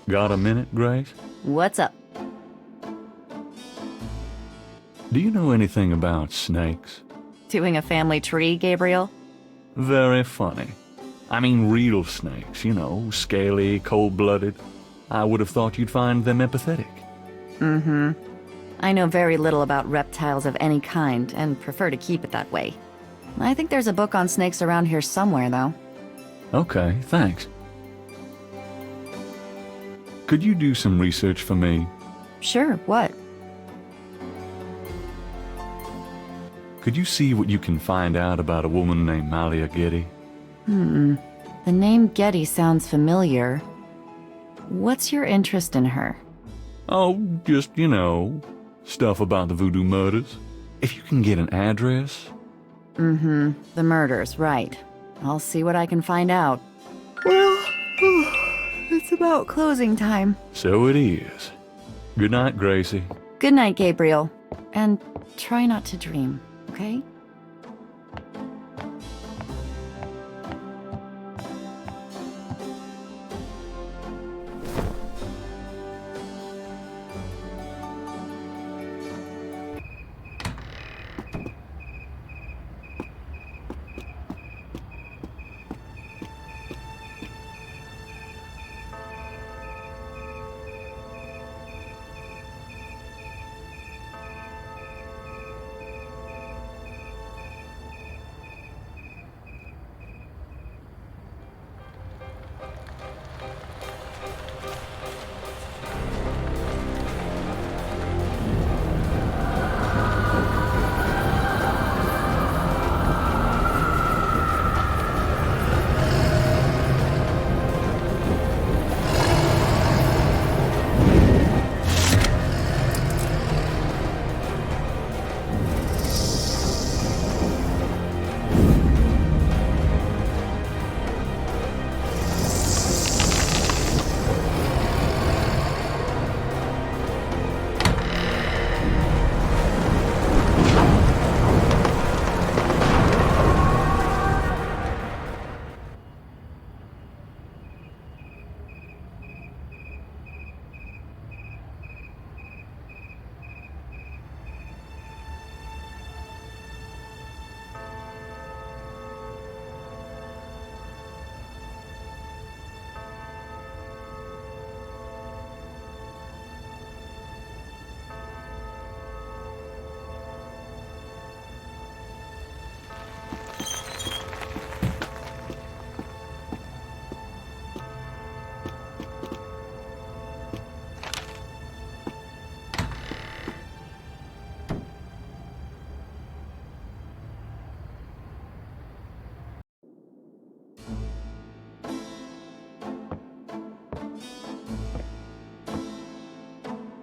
Got a minute, Grace? What's up? Do you know anything about snakes? Doing a family tree, Gabriel? Very funny. I mean real snakes, you know, scaly, cold-blooded. I would have thought you'd find them empathetic. Mm-hmm. I know very little about reptiles of any kind, and prefer to keep it that way. I think there's a book on snakes around here somewhere, though. Okay, thanks. Could you do some research for me? Sure, what? Could you see what you can find out about a woman named Malia Getty? The name Getty sounds familiar. What's your interest in her? Oh, just, you know, stuff about the voodoo murders. If you can get an address. Mm-hmm. The murders, right. I'll see what I can find out. Well, it's about closing time. So it is. Good night, Gracie. Good night, Gabriel. And try not to dream, okay?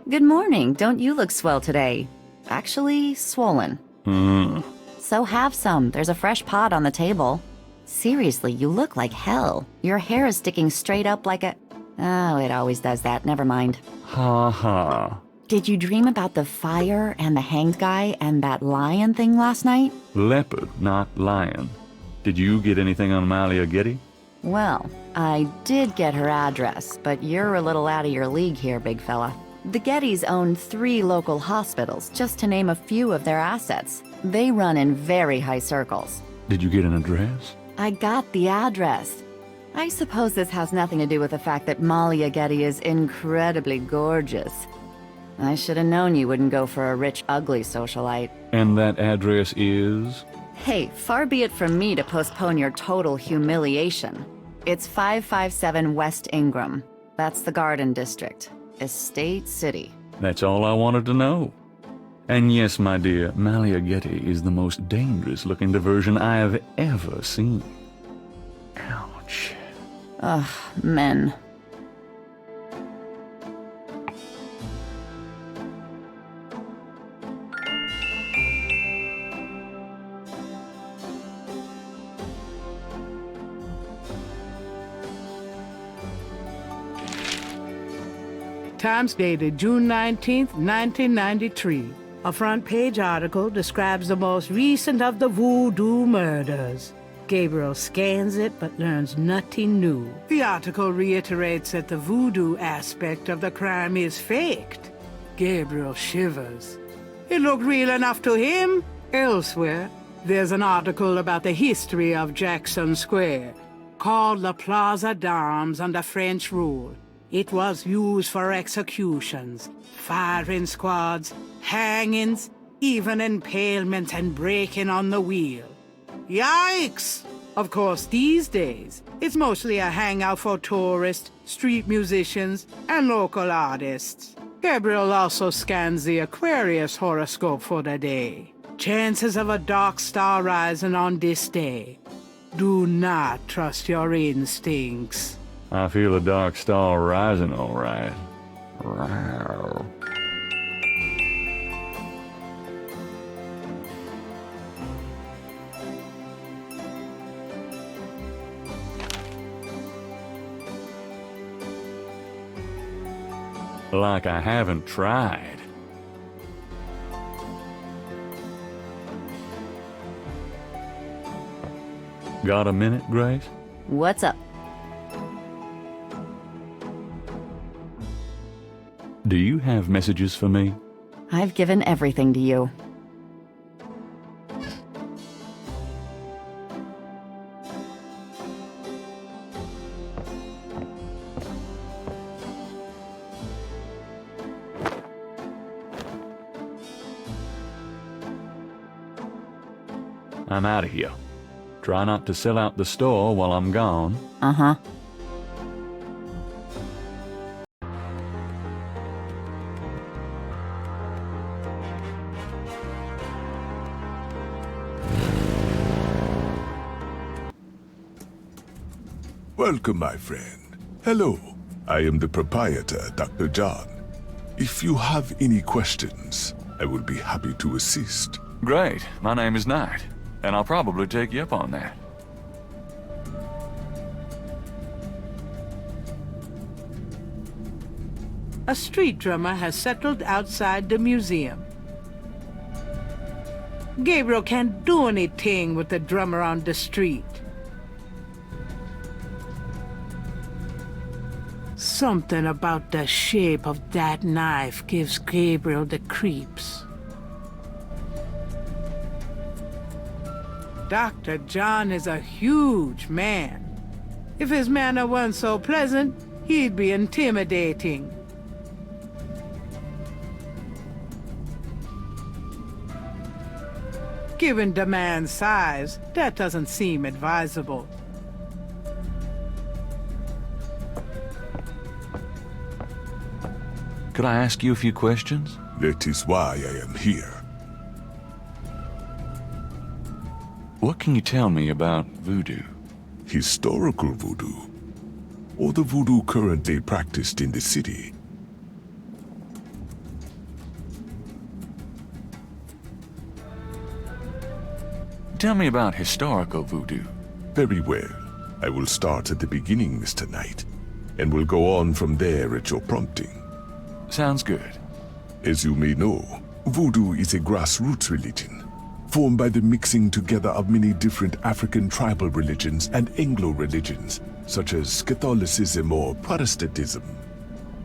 Good morning. Don't you look swell today? Actually, swollen. So have some. There's a fresh pot on the table. Seriously, you look like hell. Your hair is sticking straight up like a... Oh, it always does that. Never mind. Ha ha. Did you dream about the fire and the hanged guy and that lion thing last night? Leopard, not lion. Did you get anything on Malia Getty? Well, I did get her address, but you're a little out of your league here, big fella. The Gettys own 3 local hospitals, just to name a few of their assets. They run in very high circles. Did you get an address? I got the address. I suppose this has nothing to do with the fact that Malia Getty is incredibly gorgeous. I should have known you wouldn't go for a rich, ugly socialite. And that address is? Hey, far be it from me to postpone your total humiliation. It's 557 West Ingram. That's the Garden District. Estate City. That's all I wanted to know. And yes, my dear, Malia Getty is the most dangerous-looking diversion I have ever seen. Ouch. Ugh, men. Times dated June 19th, 1993. A front-page article describes the most recent of the voodoo murders. Gabriel scans it but learns nothing new. The article reiterates that the voodoo aspect of the crime is faked. Gabriel shivers. It looked real enough to him. Elsewhere, there's an article about the history of Jackson Square, called the Plaza d'Armes under French rule. It was used for executions, firing squads, hangings, even impalement and breaking on the wheel. Yikes! Of course, these days, it's mostly a hangout for tourists, street musicians, and local artists. Gabriel also scans the Aquarius horoscope for the day. Chances of a dark star rising on this day. Do not trust your instincts. I feel a dark star rising, all right. Rawr. Like I haven't tried. Got a minute, Grace? What's up? Do you have messages for me? I've given everything to you. I'm out of here. Try not to sell out the store while I'm gone. Uh-huh. Welcome, my friend. Hello. I am the proprietor, Dr. John. If you have any questions, I will be happy to assist. Great. My name is Knight, and I'll probably take you up on that. A street drummer has settled outside the museum. Gabriel can't do anything with the drummer on the street. Something about the shape of that knife gives Gabriel the creeps. Dr. John is a huge man. If his manner weren't so pleasant, he'd be intimidating. Given the man's size, that doesn't seem advisable. Could I ask you a few questions? That is why I am here. What can you tell me about voodoo? Historical voodoo, or the voodoo currently practiced in the city. Tell me about historical voodoo. Very well. I will start at the beginning, Mr. Knight, and will go on from there at your prompting. Sounds good. As you may know, voodoo is a grassroots religion, formed by the mixing together of many different African tribal religions and Anglo religions, such as Catholicism or Protestantism.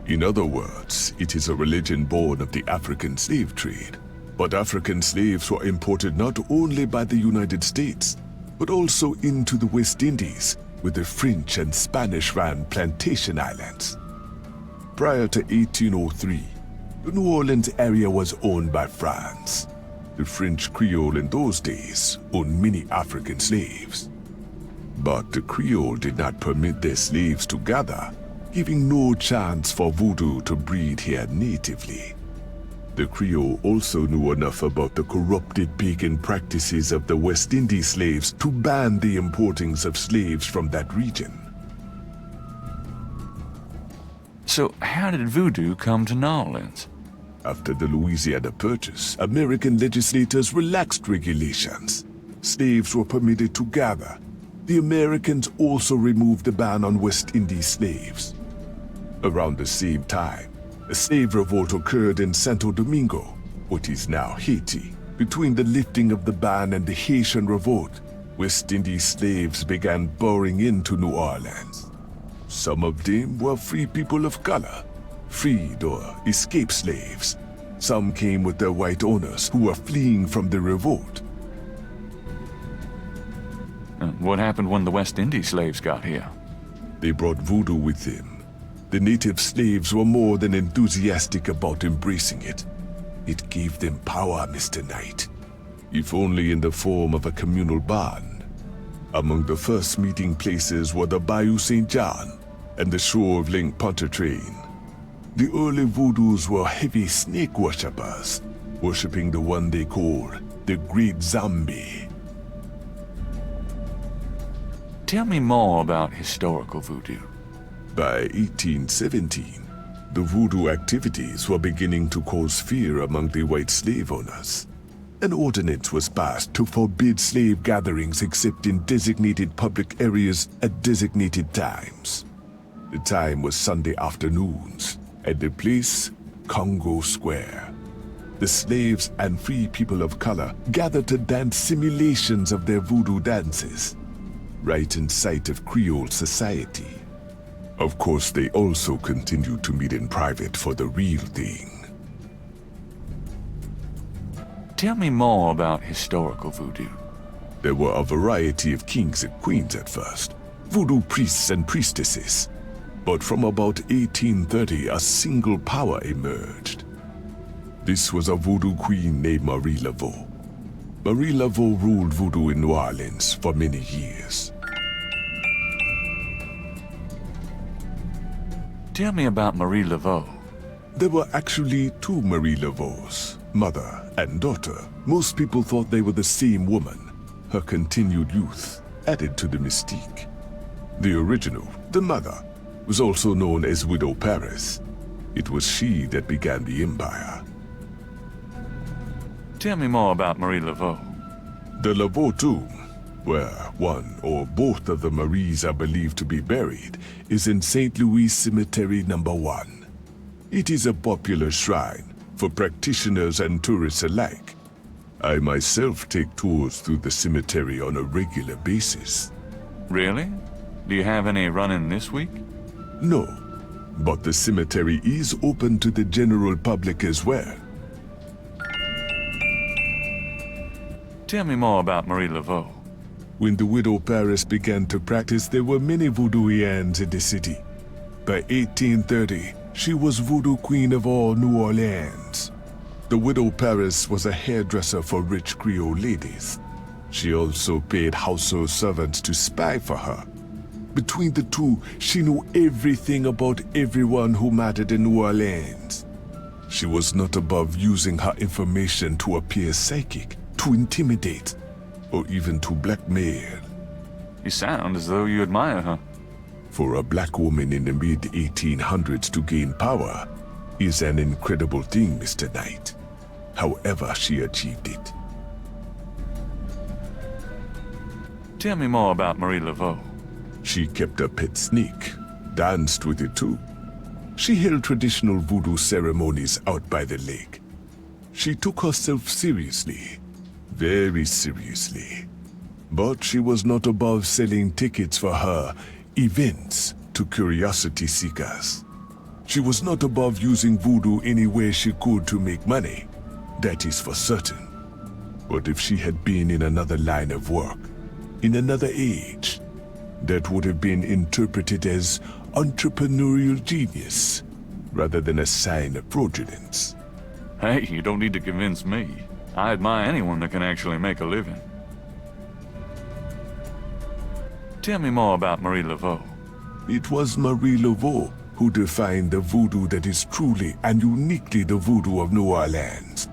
In other words, it is a religion born of the African slave trade. But African slaves were imported not only by the United States, but also into the West Indies, where the French and Spanish ran plantation islands. Prior to 1803, the New Orleans area was owned by France. The French Creole in those days owned many African slaves. But the Creole did not permit their slaves to gather, giving no chance for voodoo to breed here natively. The Creole also knew enough about the corrupted pagan practices of the West Indies slaves to ban the importings of slaves from that region. So how did voodoo come to New Orleans? After the Louisiana Purchase, American legislators relaxed regulations. Slaves were permitted to gather. The Americans also removed the ban on West Indies slaves. Around the same time, a slave revolt occurred in Santo Domingo, what is now Haiti, between the lifting of the ban and the Haitian Revolt, West Indies slaves began pouring into New Orleans. Some of them were free people of color, freed or escaped slaves. Some came with their white owners who were fleeing from the revolt. What happened when the West Indies slaves got here? They brought voodoo with them. The native slaves were more than enthusiastic about embracing it. It gave them power, Mr. Knight, if only in the form of a communal bond. Among the first meeting places were the Bayou St. John and the shore of Lake Pontchartrain. The early voodoos were heavy snake worshippers, worshipping the one they called the Great Zombie. Tell me more about historical voodoo. By 1817, the voodoo activities were beginning to cause fear among the white slave owners. An ordinance was passed to forbid slave gatherings except in designated public areas at designated times. The time was Sunday afternoons, and the place, Congo Square. The slaves and free people of color gathered to dance simulations of their voodoo dances, right in sight of Creole society. Of course, they also continued to meet in private for the real thing. Tell me more about historical voodoo. There were a variety of kings and queens at first, voodoo priests and priestesses. But from about 1830, a single power emerged. This was a voodoo queen named Marie Laveau. Marie Laveau ruled voodoo in New Orleans for many years. Tell me about Marie Laveau. There were actually two Marie Laveaux, mother and daughter. Most people thought they were the same woman. Her continued youth added to the mystique. The original, the mother, was also known as Widow Paris. It was she that began the empire. Tell me more about Marie Laveau. The Laveau tomb, where one or both of the Maries are believed to be buried, is in St. Louis Cemetery No. 1. It is a popular shrine for practitioners and tourists alike. I myself take tours through the cemetery on a regular basis. Really? Do you have any running this week? No, but the cemetery is open to the general public as well. Tell me more about Marie Laveau. When the Widow Paris began to practice, there were many voodooians in the city. By 1830, she was voodoo queen of all New Orleans. The Widow Paris was a hairdresser for rich Creole ladies. She also paid household servants to spy for her. Between the two, she knew everything about everyone who mattered in New Orleans. She was not above using her information to appear psychic, to intimidate, or even to blackmail. You sound as though you admire her. For a black woman in the mid-1800s to gain power is an incredible thing, Mr. Knight. However she achieved it. Tell me more about Marie Laveau. She kept a pet snake, danced with it too. She held traditional voodoo ceremonies out by the lake. She took herself seriously, very seriously. But she was not above selling tickets for her events to curiosity seekers. She was not above using voodoo any way she could to make money. That is for certain. But if she had been in another line of work, in another age, that would have been interpreted as entrepreneurial genius, rather than a sign of fraudulence. Hey, you don't need to convince me. I admire anyone that can actually make a living. Tell me more about Marie Laveau. It was Marie Laveau who defined the voodoo that is truly and uniquely the voodoo of New Orleans.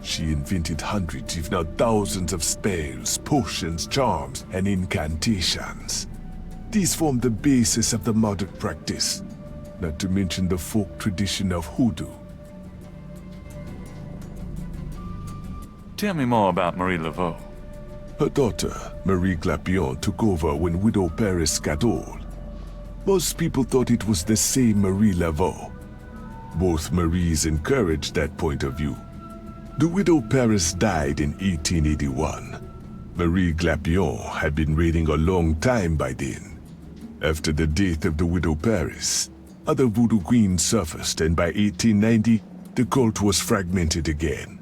She invented hundreds, if not thousands, of spells, potions, charms, and incantations. These form the basis of the modern practice, not to mention the folk tradition of hoodoo. Tell me more about Marie Laveau. Her daughter, Marie Glapion, took over when Widow Paris got old. Most people thought it was the same Marie Laveau. Both Maries encouraged that point of view. The Widow Paris died in 1881. Marie Glapion had been reigning a long time by then. After the death of the widow Paris, other voodoo queens surfaced, and by 1890, the cult was fragmented again.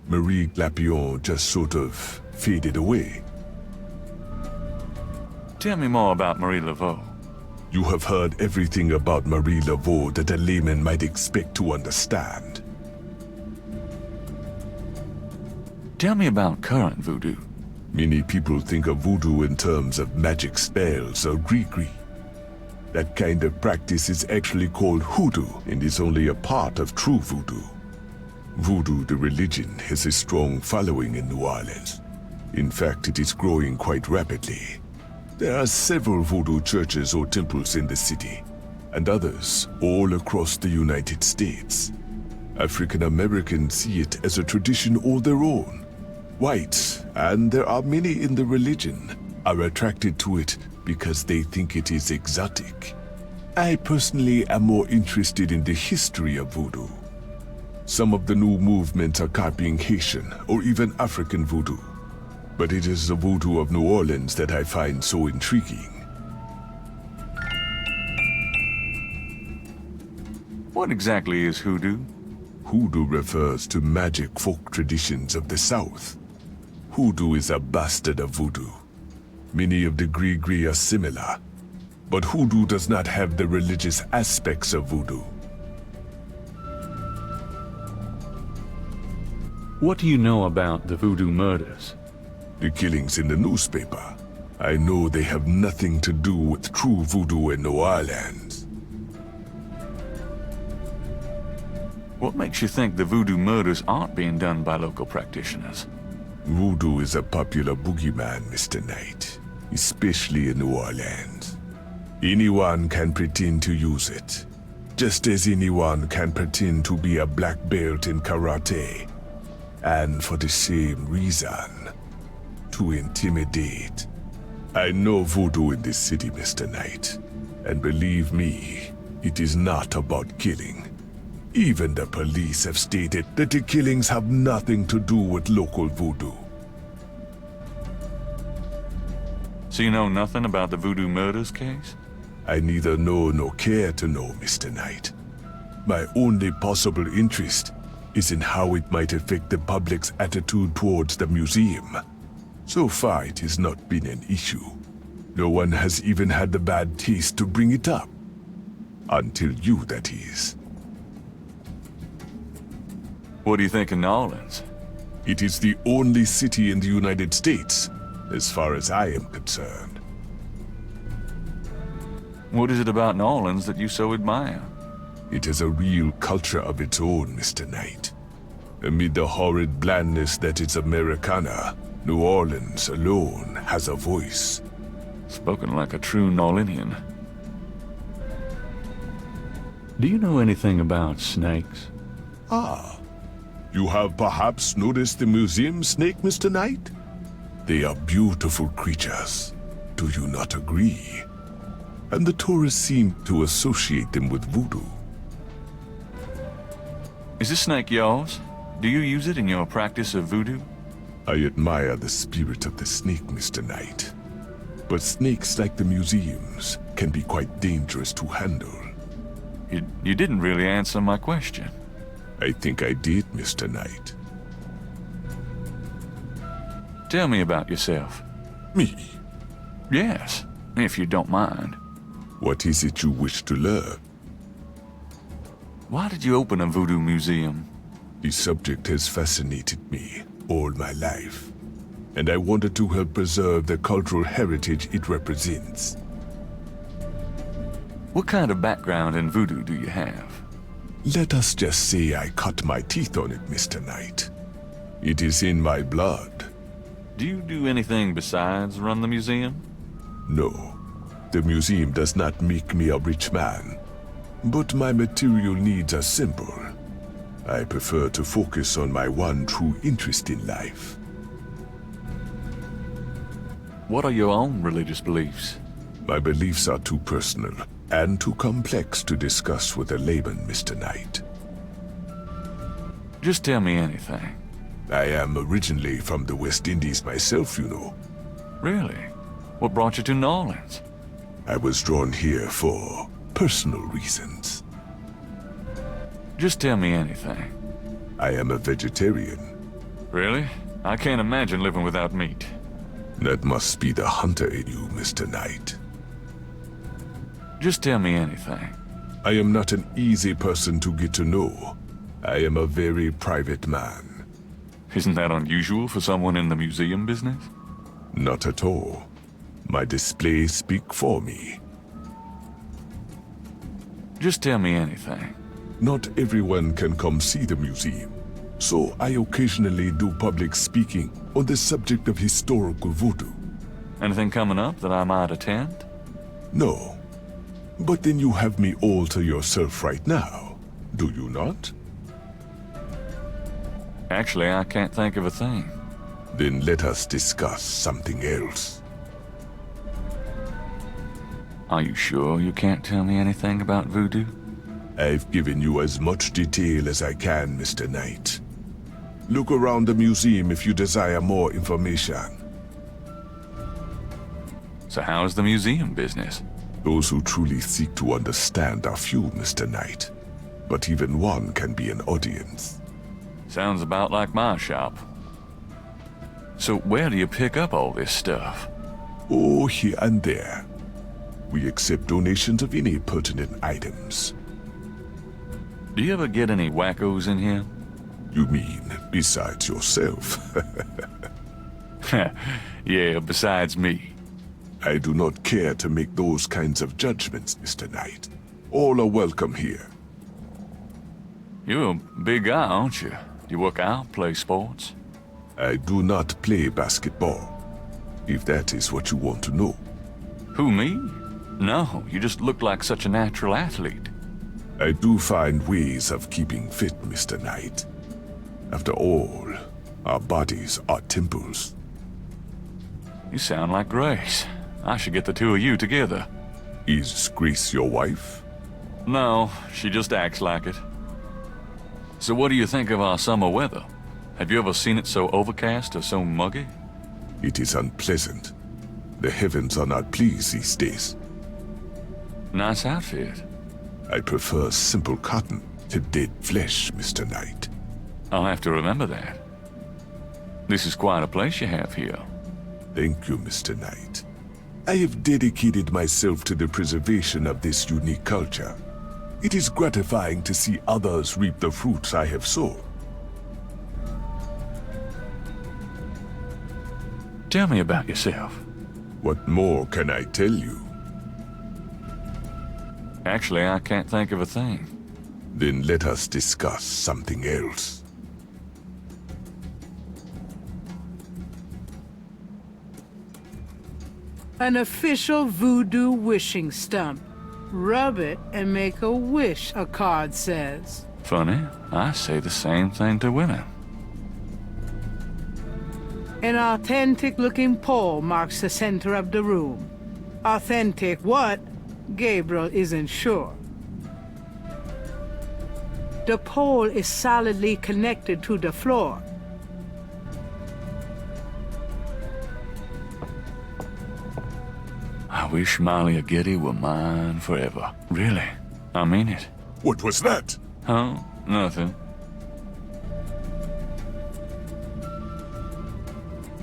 Marie Glapion just sort of faded away. Tell me more about Marie Laveau. You have heard everything about Marie Laveau that a layman might expect to understand. Tell me about current voodoo. Many people think of voodoo in terms of magic spells or gree-gree. That kind of practice is actually called hoodoo and is only a part of true voodoo. Voodoo, the religion, has a strong following in New Orleans. In fact, it is growing quite rapidly. There are several voodoo churches or temples in the city, and others all across the United States. African Americans see it as a tradition all their own. Whites, and there are many in the religion, are attracted to it because they think it is exotic. I personally am more interested in the history of voodoo. Some of the new movements are copying Haitian or even African voodoo, but it is the voodoo of New Orleans that I find so intriguing. What exactly is hoodoo? Hoodoo refers to magic folk traditions of the South. Hoodoo is a bastard of voodoo. Many of the gree-gree are similar, but hoodoo does not have the religious aspects of voodoo. What do you know about the voodoo murders? The killings in the newspaper. I know they have nothing to do with true voodoo in New Orleans. What makes you think the voodoo murders aren't being done by local practitioners? Voodoo is a popular boogeyman, Mr. Knight, especially in New Orleans. Anyone can pretend to use it, just as anyone can pretend to be a black belt in karate. And for the same reason, to intimidate. I know voodoo in this city, Mr. Knight, and believe me, it is not about killing. Even the police have stated that the killings have nothing to do with local voodoo. So you know nothing about the voodoo murders case? I neither know nor care to know, Mr. Knight. My only possible interest is in how it might affect the public's attitude towards the museum. So far, it has not been an issue. No one has even had the bad taste to bring it up. Until you, that is. What do you think of New Orleans? It is the only city in the United States, as far as I am concerned. What is it about New Orleans that you so admire? It has a real culture of its own, Mr. Knight. Amid the horrid blandness that is Americana, New Orleans alone has a voice. Spoken like a true New Orleanian. Do you know anything about snakes? Ah. You have perhaps noticed the museum snake, Mr. Knight? They are beautiful creatures. Do you not agree? And the tourists seem to associate them with voodoo. Is this snake yours? Do you use it in your practice of voodoo? I admire the spirit of the snake, Mr. Knight. But snakes, like the museums, can be quite dangerous to handle. You didn't really answer my question. I think I did, Mr. Knight. Tell me about yourself. Me? Yes, if you don't mind. What is it you wish to learn? Why did you open a voodoo museum? The subject has fascinated me all my life, and I wanted to help preserve the cultural heritage it represents. What kind of background in voodoo do you have? Let us just say I cut my teeth on it, Mr. Knight. It is in my blood. Do you do anything besides run the museum? No, the museum does not make me a rich man, but my material needs are simple. I prefer to focus on my one true interest in life. What are your own religious beliefs? My beliefs are too personal and too complex to discuss with a layman, Mr. Knight. Just tell me anything. I am originally from the West Indies myself, you know. Really? What brought you to New Orleans? I was drawn here for personal reasons. Just tell me anything. I am a vegetarian. Really? I can't imagine living without meat. That must be the hunter in you, Mr. Knight. Just tell me anything. I am not an easy person to get to know. I am a very private man. Isn't that unusual for someone in the museum business? Not at all. My displays speak for me. Just tell me anything. Not everyone can come see the museum, so I occasionally do public speaking on the subject of historical voodoo. Anything coming up that I might attend? No. But then you have me all to yourself right now, do you not? Actually, I can't think of a thing. Then let us discuss something else. Are you sure you can't tell me anything about voodoo? I've given you as much detail as I can, Mr. Knight. Look around the museum if you desire more information. So how's the museum business? Those who truly seek to understand are few, Mr. Knight. But even one can be an audience. Sounds about like my shop. So where do you pick up all this stuff? Oh, here and there. We accept donations of any pertinent items. Do you ever get any wackos in here? You mean, besides yourself? Yeah, besides me. I do not care to make those kinds of judgments, Mr. Knight. All are welcome here. You're a big guy, aren't you? You work out, play sports? I do not play basketball, if that is what you want to know. Who, me? No, you just look like such a natural athlete. I do find ways of keeping fit, Mr. Knight. After all, our bodies are temples. You sound like Grace. I should get the two of you together. Is Grace your wife? No, she just acts like it. So what do you think of our summer weather? Have you ever seen it so overcast or so muggy? It is unpleasant. The heavens are not pleased these days. Nice outfit. I prefer simple cotton to dead flesh, Mr. Knight. I'll have to remember that. This is quite a place you have here. Thank you, Mr. Knight. I have dedicated myself to the preservation of this unique culture. It is gratifying to see others reap the fruits I have sown. Tell me about yourself. What more can I tell you? Actually, I can't think of a thing. Then let us discuss something else. An official voodoo wishing stump. Rub it and make a wish, a card says. Funny, I say the same thing to women. An authentic-looking pole marks the center of the room. Authentic what? Gabriel isn't sure. The pole is solidly connected to the floor. I wish Malia Getty were mine forever. Really, I mean it. What was that? Huh? Nothing.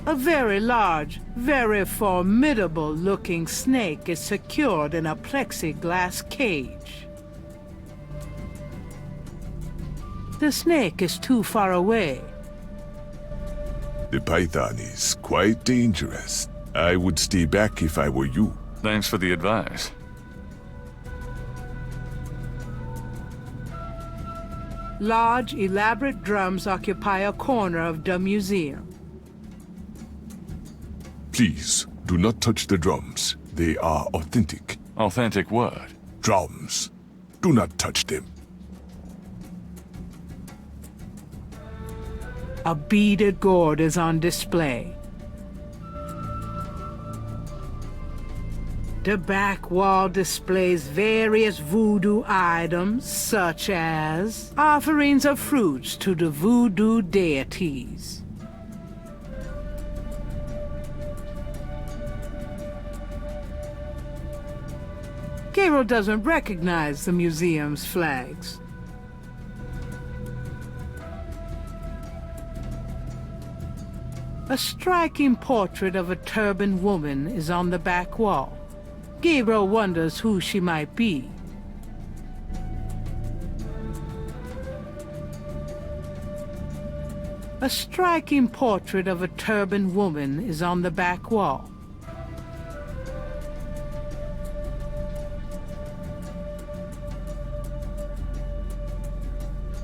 A very large, very formidable-looking snake is secured in a plexiglass cage. The snake is too far away. The python is quite dangerous. I would stay back if I were you. Thanks for the advice. Large, elaborate drums occupy a corner of the museum. Please, do not touch the drums. They are authentic. Authentic what? Drums. Do not touch them. A beaded gourd is on display. The back wall displays various voodoo items, such as offerings of fruits to the voodoo deities. Gabriel doesn't recognize the museum's flags. A striking portrait of a turbaned woman is on the back wall. Gabriel wonders who she might be. A striking portrait of a turbaned woman is on the back wall.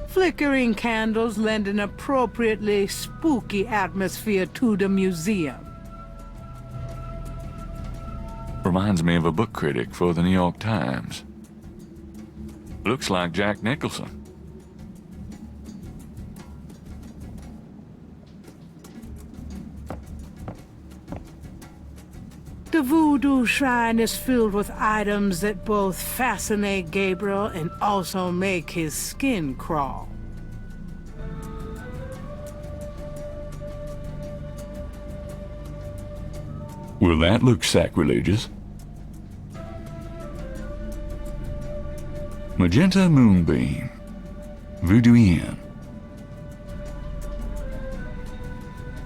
Flickering candles lend an appropriately spooky atmosphere to the museum. Reminds me of a book critic for the New York Times. Looks like Jack Nicholson. The voodoo shrine is filled with items that both fascinate Gabriel and also make his skin crawl. Well, that looks sacrilegious. Magenta moonbeam. Voodoo Inn.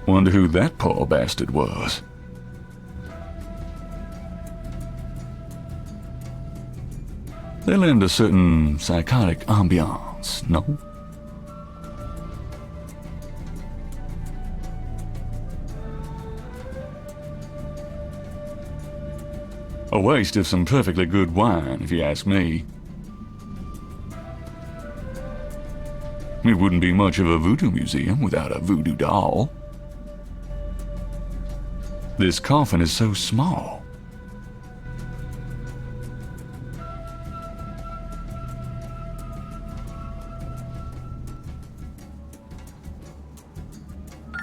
Wonder who that poor bastard was. They lend a certain psychotic ambiance, no? A waste of some perfectly good wine, if you ask me. It wouldn't be much of a voodoo museum without a voodoo doll. This coffin is so small.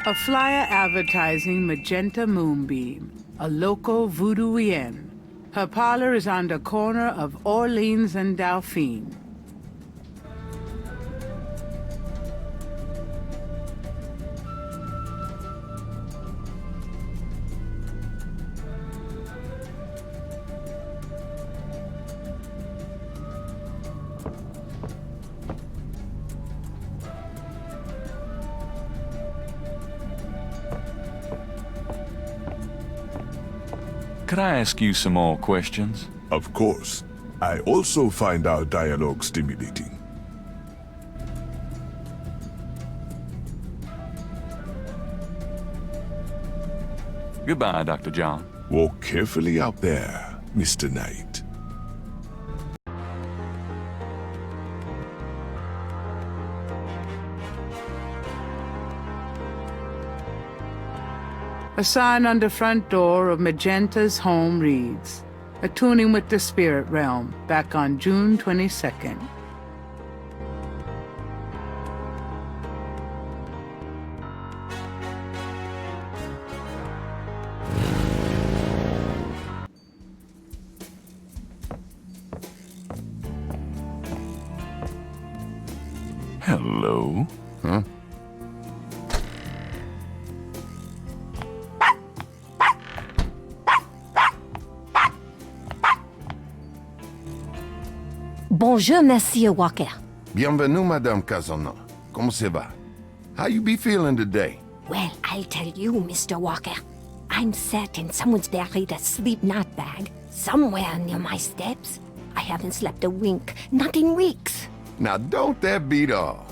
A flyer advertising Magenta Moonbeam, a local voodoo inn. Her parlor is on the corner of Orleans and Dauphine. Could I ask you some more questions? Of course. I also find our dialogue stimulating. Goodbye, Dr. John. Walk carefully out there, Mr. Knight. A sign on the front door of Magenta's home reads, "Attuning with the Spirit Realm," back on June 22nd. Hello. Huh? Bonjour, Monsieur Walker. Bienvenue, Madame Casona. Comment ça va? How you be feeling today? Well, I'll tell you, Mr. Walker. I'm certain someone's buried a sleep knot bag somewhere near my steps. I haven't slept a wink, not in weeks. Now, don't that beat all?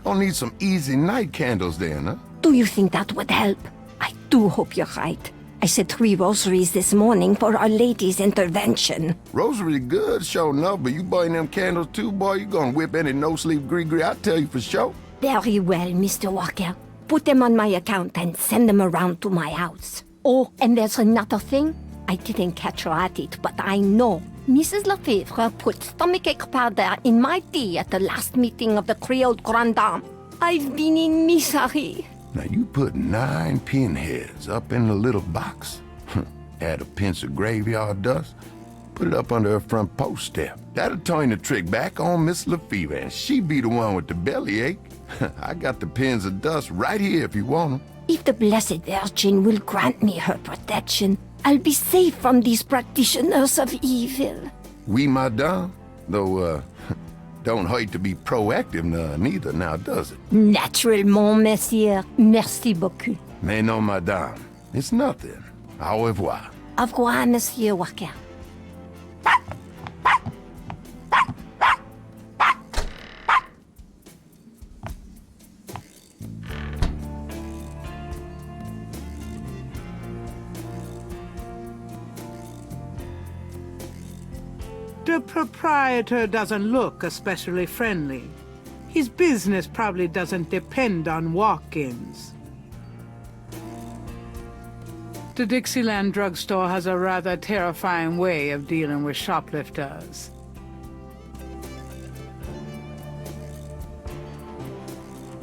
Gonna need some easy night candles then, huh? Do you think that would help? I do hope you're right. I said 3 rosaries this morning for Our Lady's intervention. Rosary good, sure enough, but you burn them candles too, boy, you gonna whip any no-sleep gree-gree, I tell you for sure. Very well, Mr. Walker. Put them on my account and send them around to my house. Oh, and there's another thing. I didn't catch her at it, but I know. Mrs. Lefebvre put stomachache powder in my tea at the last meeting of the Creole Grand Dame. I've been in misery. Now, you put 9 pinheads up in the little box. Add a pinch of graveyard dust, Put it up under her front post step. That'll turn the trick back on Miss Lefevre, and she be the one with the bellyache. I got the pins of dust right here if you want them. If the Blessed Virgin will grant me her protection, I'll be safe from these practitioners of evil. Oui, madame. Though, don't hurt to be proactive neither now, does it? Naturellement, monsieur. Merci beaucoup. Mais non, madame. It's nothing. Au revoir. Au revoir, Monsieur Walker. The proprietor doesn't look especially friendly. His business probably doesn't depend on walk-ins. The Dixieland drugstore has a rather terrifying way of dealing with shoplifters.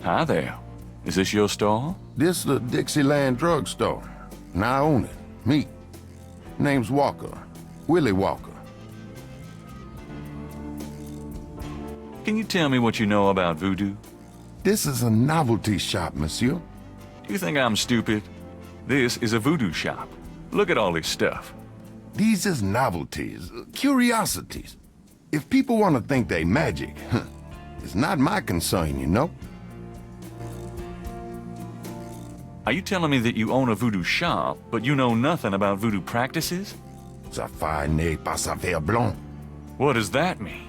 Hi there. Is this your store? This the Dixieland drugstore. And I own it. Me. Name's Walker. Willie Walker. Can you tell me what you know about voodoo? This is a novelty shop, monsieur. Do you think I'm stupid? This is a voodoo shop. Look at all this stuff. These is novelties, curiosities. If people want to think they magic, it's not my concern, you know? Are you telling me that you own a voodoo shop, but you know nothing about voodoo practices? Ça n'est pas ça faire blanc. What does that mean?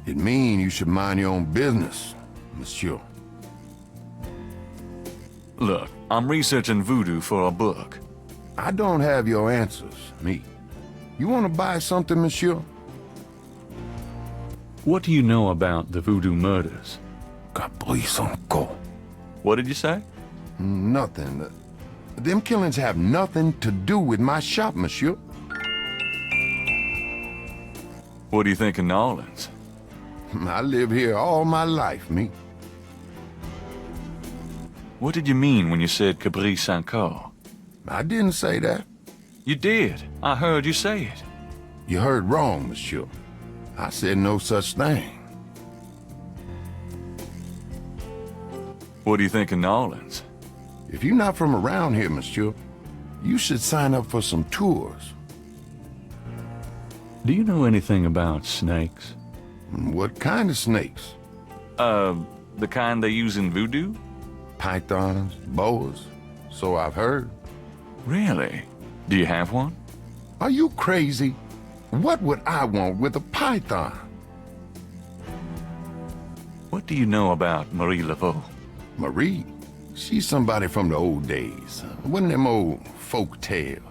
It mean you should mind your own business, monsieur. Look, I'm researching voodoo for a book. I don't have your answers, me. You want to buy something, monsieur? What do you know about the voodoo murders? Caprice encore. What did you say? Nothing. Them killings have nothing to do with my shop, monsieur. What do you think of New Orleans? I live here all my life, me. What did you mean when you said Caprice encore? I didn't say that. You did. I heard you say it. You heard wrong, monsieur. I said no such thing. What do you think of New Orleans? If you're not from around here, monsieur, you should sign up for some tours. Do you know anything about snakes? What kind of snakes? The kind they use in voodoo? Pythons, boas, so I've heard. Really? Do you have one? Are you crazy? What would I want with a python? What do you know about Marie Laveau? Marie? She's somebody from the old days. One of them old folk tales.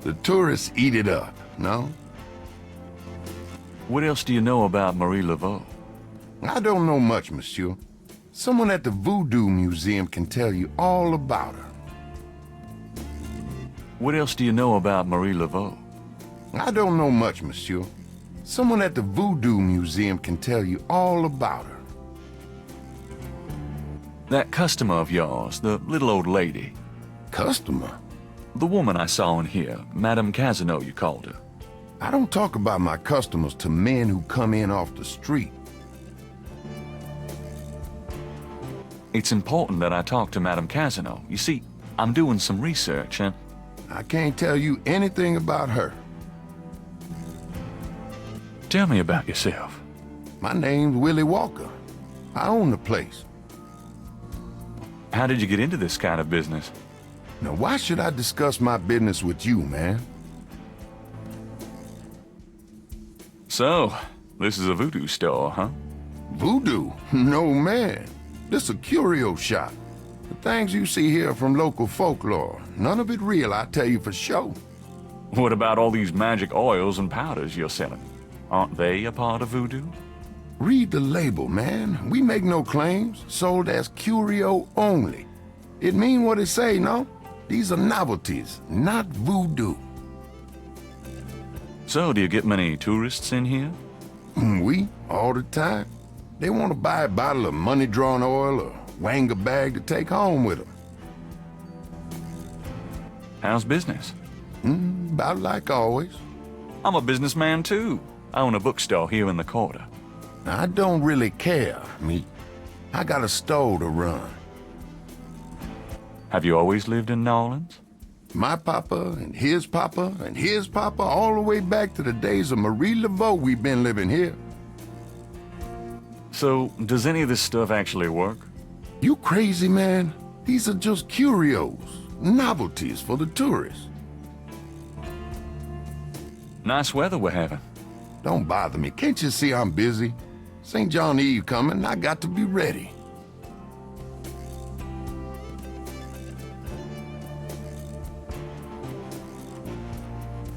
The tourists eat it up, no? What else do you know about Marie Laveau? I don't know much, monsieur. Someone at the Voodoo Museum can tell you all about her. What else do you know about Marie Laveau? I don't know much, monsieur. Someone at the Voodoo Museum can tell you all about her. That customer of yours, the little old lady. Customer? The woman I saw in here, Madame Casino, you called her. I don't talk about my customers to men who come in off the street. It's important that I talk to Madame Casino. You see, I'm doing some research and... I can't tell you anything about her. Tell me about yourself. My name's Willie Walker. I own the place. How did you get into this kind of business? Now, why should I discuss my business with you, man? So, this is a voodoo store, huh? Voodoo? No, man. This is a curio shop. The things you see here are from local folklore. None of it real, I tell you for sure. What about all these magic oils and powders you're selling? Aren't they a part of voodoo? Read the label, man. We make no claims. Sold as curio only. It mean what it say, no? These are novelties, not voodoo. So, do you get many tourists in here? We, all the time. They want to buy a bottle of money-drawn oil or wang a bag to take home with them. How's business? About like always. I'm a businessman too. I own a bookstore here in the quarter. I don't really care, me. I got a store to run. Have you always lived in New Orleans? My papa and his papa and his papa, all the way back to the days of Marie Laveau, we've been living here. So, does any of this stuff actually work? You crazy, man? These are just curios, novelties for the tourists. Nice weather we're having. Don't bother me. Can't you see I'm busy? St. John Eve coming, I got to be ready.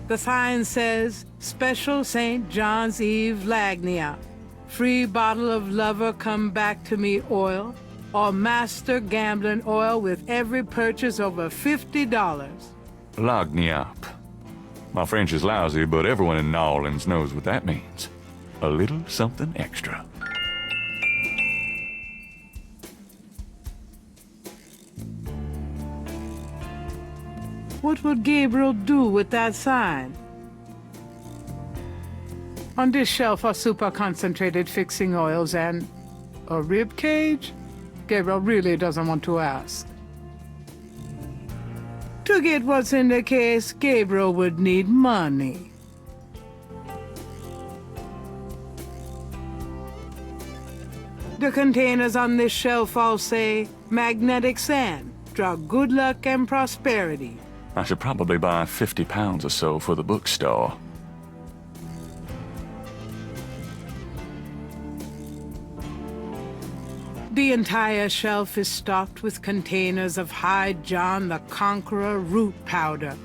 The sign says, Special St. John's Eve Lagnia. Free bottle of lover come back to me oil, or master gambling oil with every purchase over $50. Lagniappe. My French is lousy, but everyone in New Orleans knows what that means. A little something extra. What would Gabriel do with that sign? On this shelf are super concentrated fixing oils and a rib cage? Gabriel really doesn't want to ask. To get what's in the case, Gabriel would need money. The containers on this shelf all say, magnetic sand, draw good luck and prosperity. I should probably buy 50 pounds or so for the bookstore. The entire shelf is stocked with containers of High John the Conqueror root powder.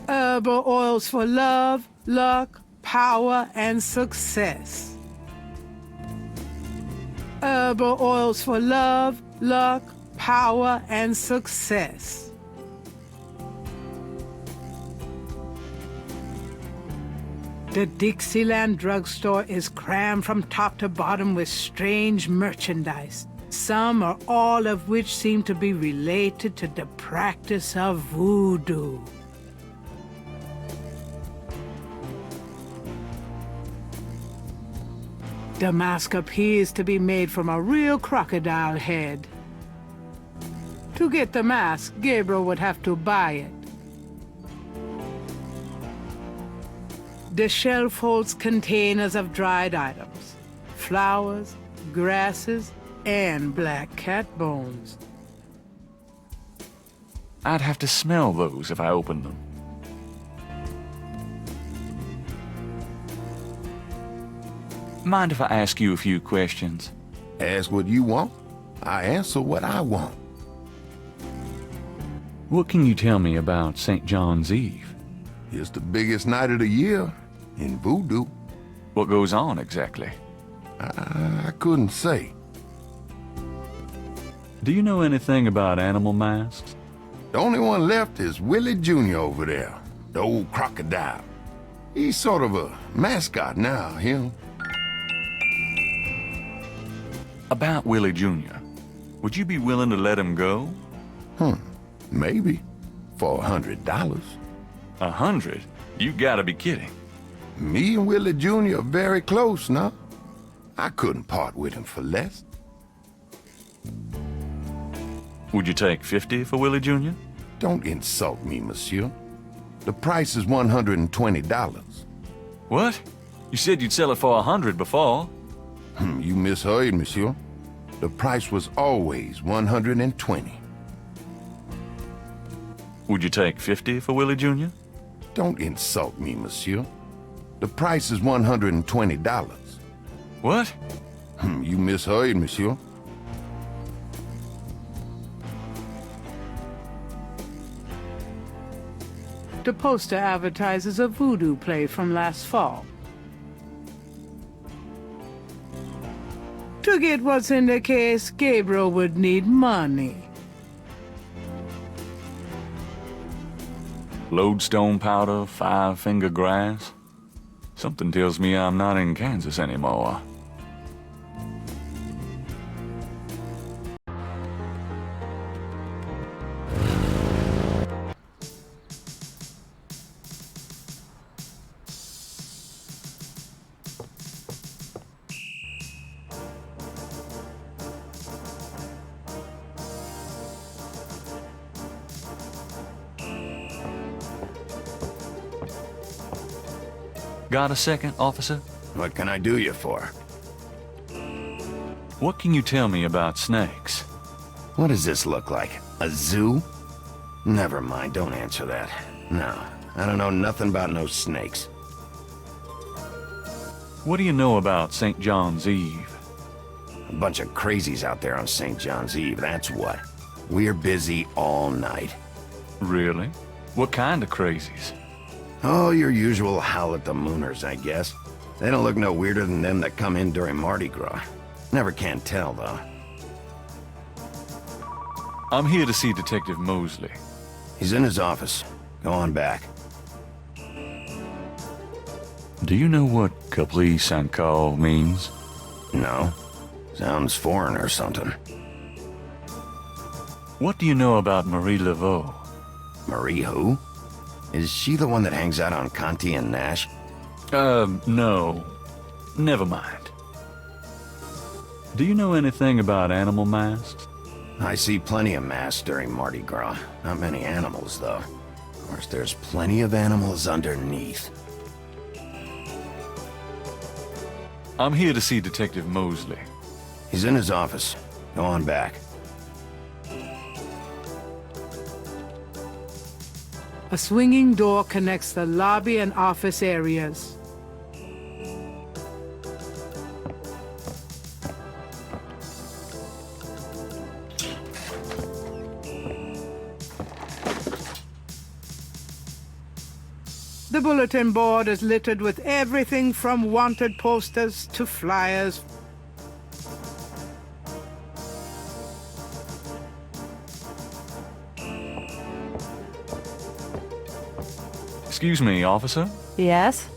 Herbal oils for love, luck, power, and success. Herbal oils for love, luck, power, and success. The Dixieland drugstore is crammed from top to bottom with strange merchandise, some or all of which seem to be related to the practice of voodoo. The mask appears to be made from a real crocodile head. To get the mask, Gabriel would have to buy it. The shelf holds containers of dried items, flowers, grasses, and black cat bones. I'd have to smell those if I opened them. Mind if I ask you a few questions? Ask what you want. I answer what I want. What can you tell me about St. John's Eve? It's the biggest night of the year in voodoo. What goes on exactly? I couldn't say. Do you know anything about animal masks? The only one left is Willie Jr. over there, the old crocodile. He's sort of a mascot now, him. About Willie Jr., would you be willing to let him go? Maybe. For $100. 100? You gotta be kidding. Me and Willie Jr. are very close now. I couldn't part with him for less. Would you take 50 for Willie Jr.? Don't insult me, monsieur. The price is $120. What? You said you'd sell it for 100 before. You misheard, monsieur. The price was always 120. Would you take 50 for Willie Jr.? Don't insult me, monsieur. The price is $120. What? You misheard, monsieur. The poster advertises a voodoo play from last fall. To get what's in the case, Gabriel would need money. Lodestone powder, five-finger grass? Something tells me I'm not in Kansas anymore. Got a second, officer? What can I do you for? What can you tell me about snakes? What does this look like? A zoo? Never mind, don't answer that. No, I don't know nothing about no snakes. What do you know about St. John's Eve? A bunch of crazies out there on St. John's Eve, that's what. We're busy all night. Really? What kind of crazies? Oh, your usual howl at the mooners, I guess. They don't look no weirder than them that come in during Mardi Gras. Never can tell, though. I'm here to see Detective Mosley. He's in his office. Go on back. Do you know what caprice and call means? No. Sounds foreign or something. What do you know about Marie Laveau? Marie who? Is she the one that hangs out on Conti and Nash? No. Never mind. Do you know anything about animal masks? I see plenty of masks during Mardi Gras. Not many animals, though. Of course, there's plenty of animals underneath. I'm here to see Detective Mosley. He's in his office. Go on back. A swinging door connects the lobby and office areas. The bulletin board is littered with everything from wanted posters to flyers. Excuse me, officer. Yes?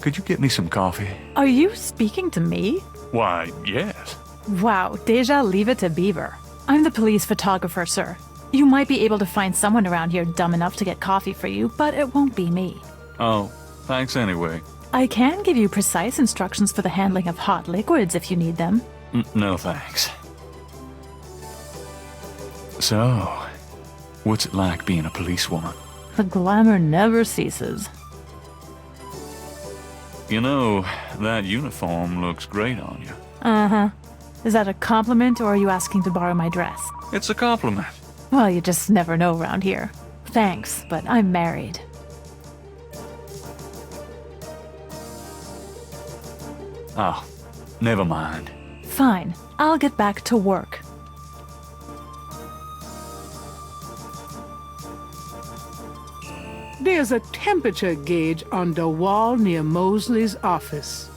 Could you get me some coffee? Are you speaking to me? Why, yes. Wow, Deja, leave it to Beaver. I'm the police photographer, sir. You might be able to find someone around here dumb enough to get coffee for you, but it won't be me. Oh, thanks anyway. I can give you precise instructions for the handling of hot liquids if you need them. No thanks. So, what's it like being a policewoman? The glamour never ceases. You know, that uniform looks great on you. Uh-huh. Is that a compliment or are you asking to borrow my dress? It's a compliment. Well, you just never know around here. Thanks, but I'm married. Oh, never mind. Fine, I'll get back to work. There's a temperature gauge on the wall near Mosley's office.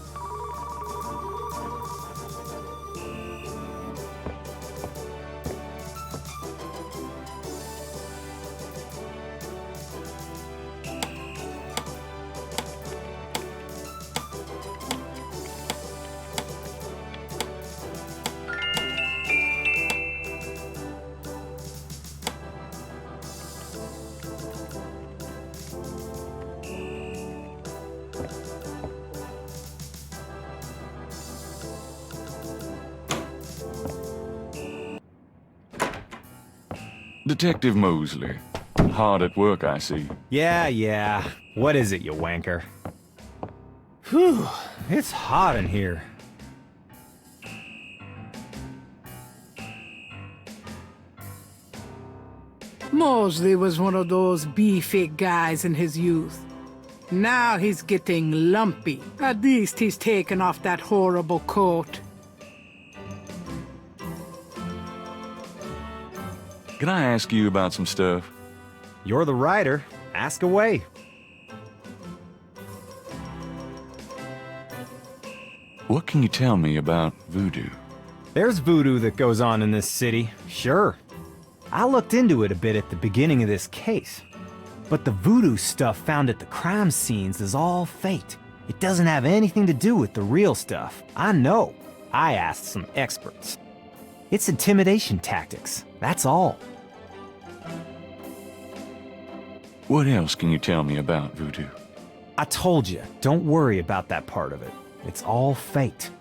Detective Mosley. Hard at work, I see. Yeah. What is it, you wanker? Whew, it's hot in here. Mosley was one of those beefy guys in his youth. Now he's getting lumpy. At least he's taken off that horrible coat. Can I ask you about some stuff? You're the writer. Ask away. What can you tell me about voodoo? There's voodoo that goes on in this city, sure. I looked into it a bit at the beginning of this case. But the voodoo stuff found at the crime scenes is all fake. It doesn't have anything to do with the real stuff. I know. I asked some experts. It's intimidation tactics, that's all. What else can you tell me about voodoo? I told you, don't worry about that part of it. It's all fate.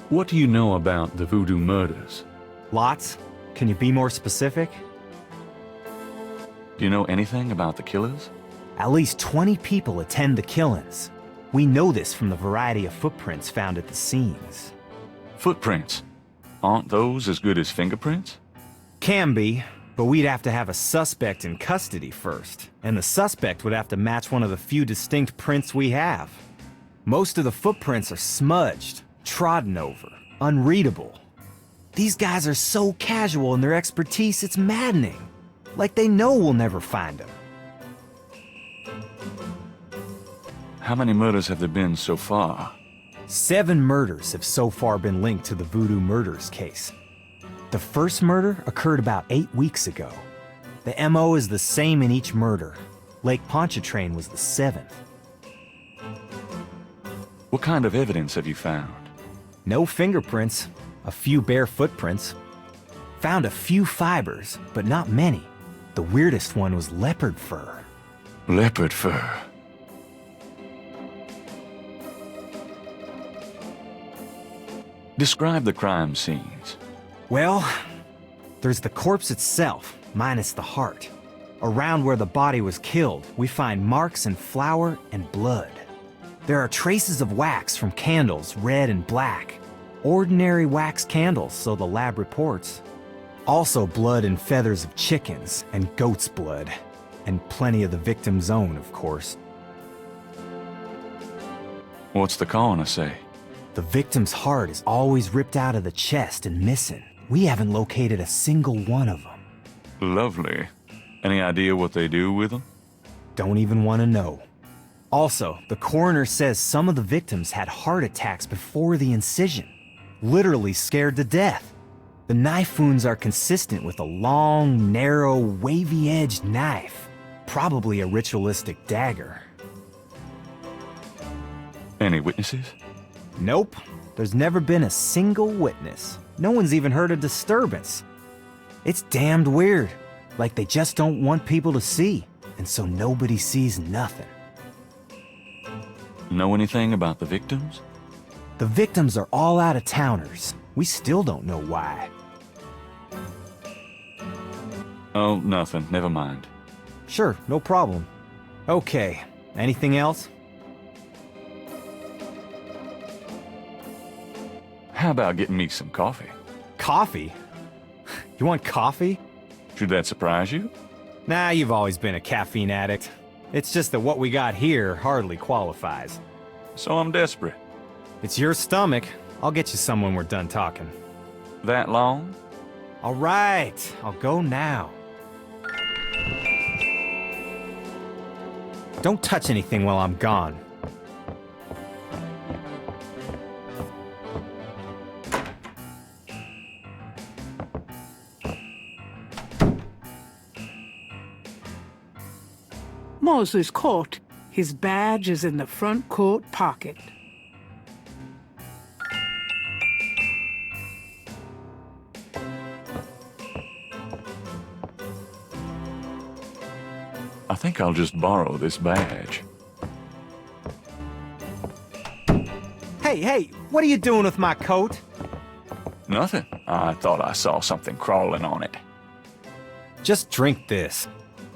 What do you know about the voodoo murders? Lots? Can you be more specific? Do you know anything about the killers? At least 20 people attend the killings. We know this from the variety of footprints found at the scenes. Footprints. Aren't those as good as fingerprints? Can be, but we'd have to have a suspect in custody first, and the suspect would have to match one of the few distinct prints we have. Most of the footprints are smudged, trodden over, unreadable. These guys are so casual in their expertise, it's maddening. Like they know we'll never find them. How many murders have there been so far? 7 murders have so far been linked to the Voodoo murders case. The first murder occurred about 8 weeks ago. The MO is the same in each murder. Lake Pontchartrain was the 7th. What kind of evidence have you found? No fingerprints, a few bare footprints. Found a few fibers, but not many. The weirdest one was leopard fur. Leopard fur. Describe the crime scenes. Well, there's the corpse itself, minus the heart. Around where the body was killed, we find marks and flour and blood. There are traces of wax from candles, red and black. Ordinary wax candles, so the lab reports. Also blood and feathers of chickens, and goat's blood. And plenty of the victim's own, of course. What's the coroner say? The victim's heart is always ripped out of the chest and missing. We haven't located a single one of them. Lovely. Any idea what they do with them? Don't even want to know. Also, the coroner says some of the victims had heart attacks before the incision. Literally scared to death. The knife wounds are consistent with a long, narrow, wavy-edged knife. Probably a ritualistic dagger. Any witnesses? Nope. There's never been a single witness. No one's even heard a disturbance. It's damned weird. Like they just don't want people to see, and so nobody sees nothing. Know anything about the victims? The victims are all out-of-towners. We still don't know why. Oh, nothing. Never mind. Sure, no problem. Okay, anything else? How about getting me some coffee? Coffee? You want coffee? Should that surprise you? Nah, you've always been a caffeine addict. It's just that what we got here hardly qualifies. So I'm desperate. It's your stomach. I'll get you some when we're done talking. That long? All right, I'll go now. Don't touch anything while I'm gone. Mosley's caught. His badge is in the front coat pocket. I think I'll just borrow this badge. Hey, what are you doing with my coat? Nothing. I thought I saw something crawling on it. Just drink this.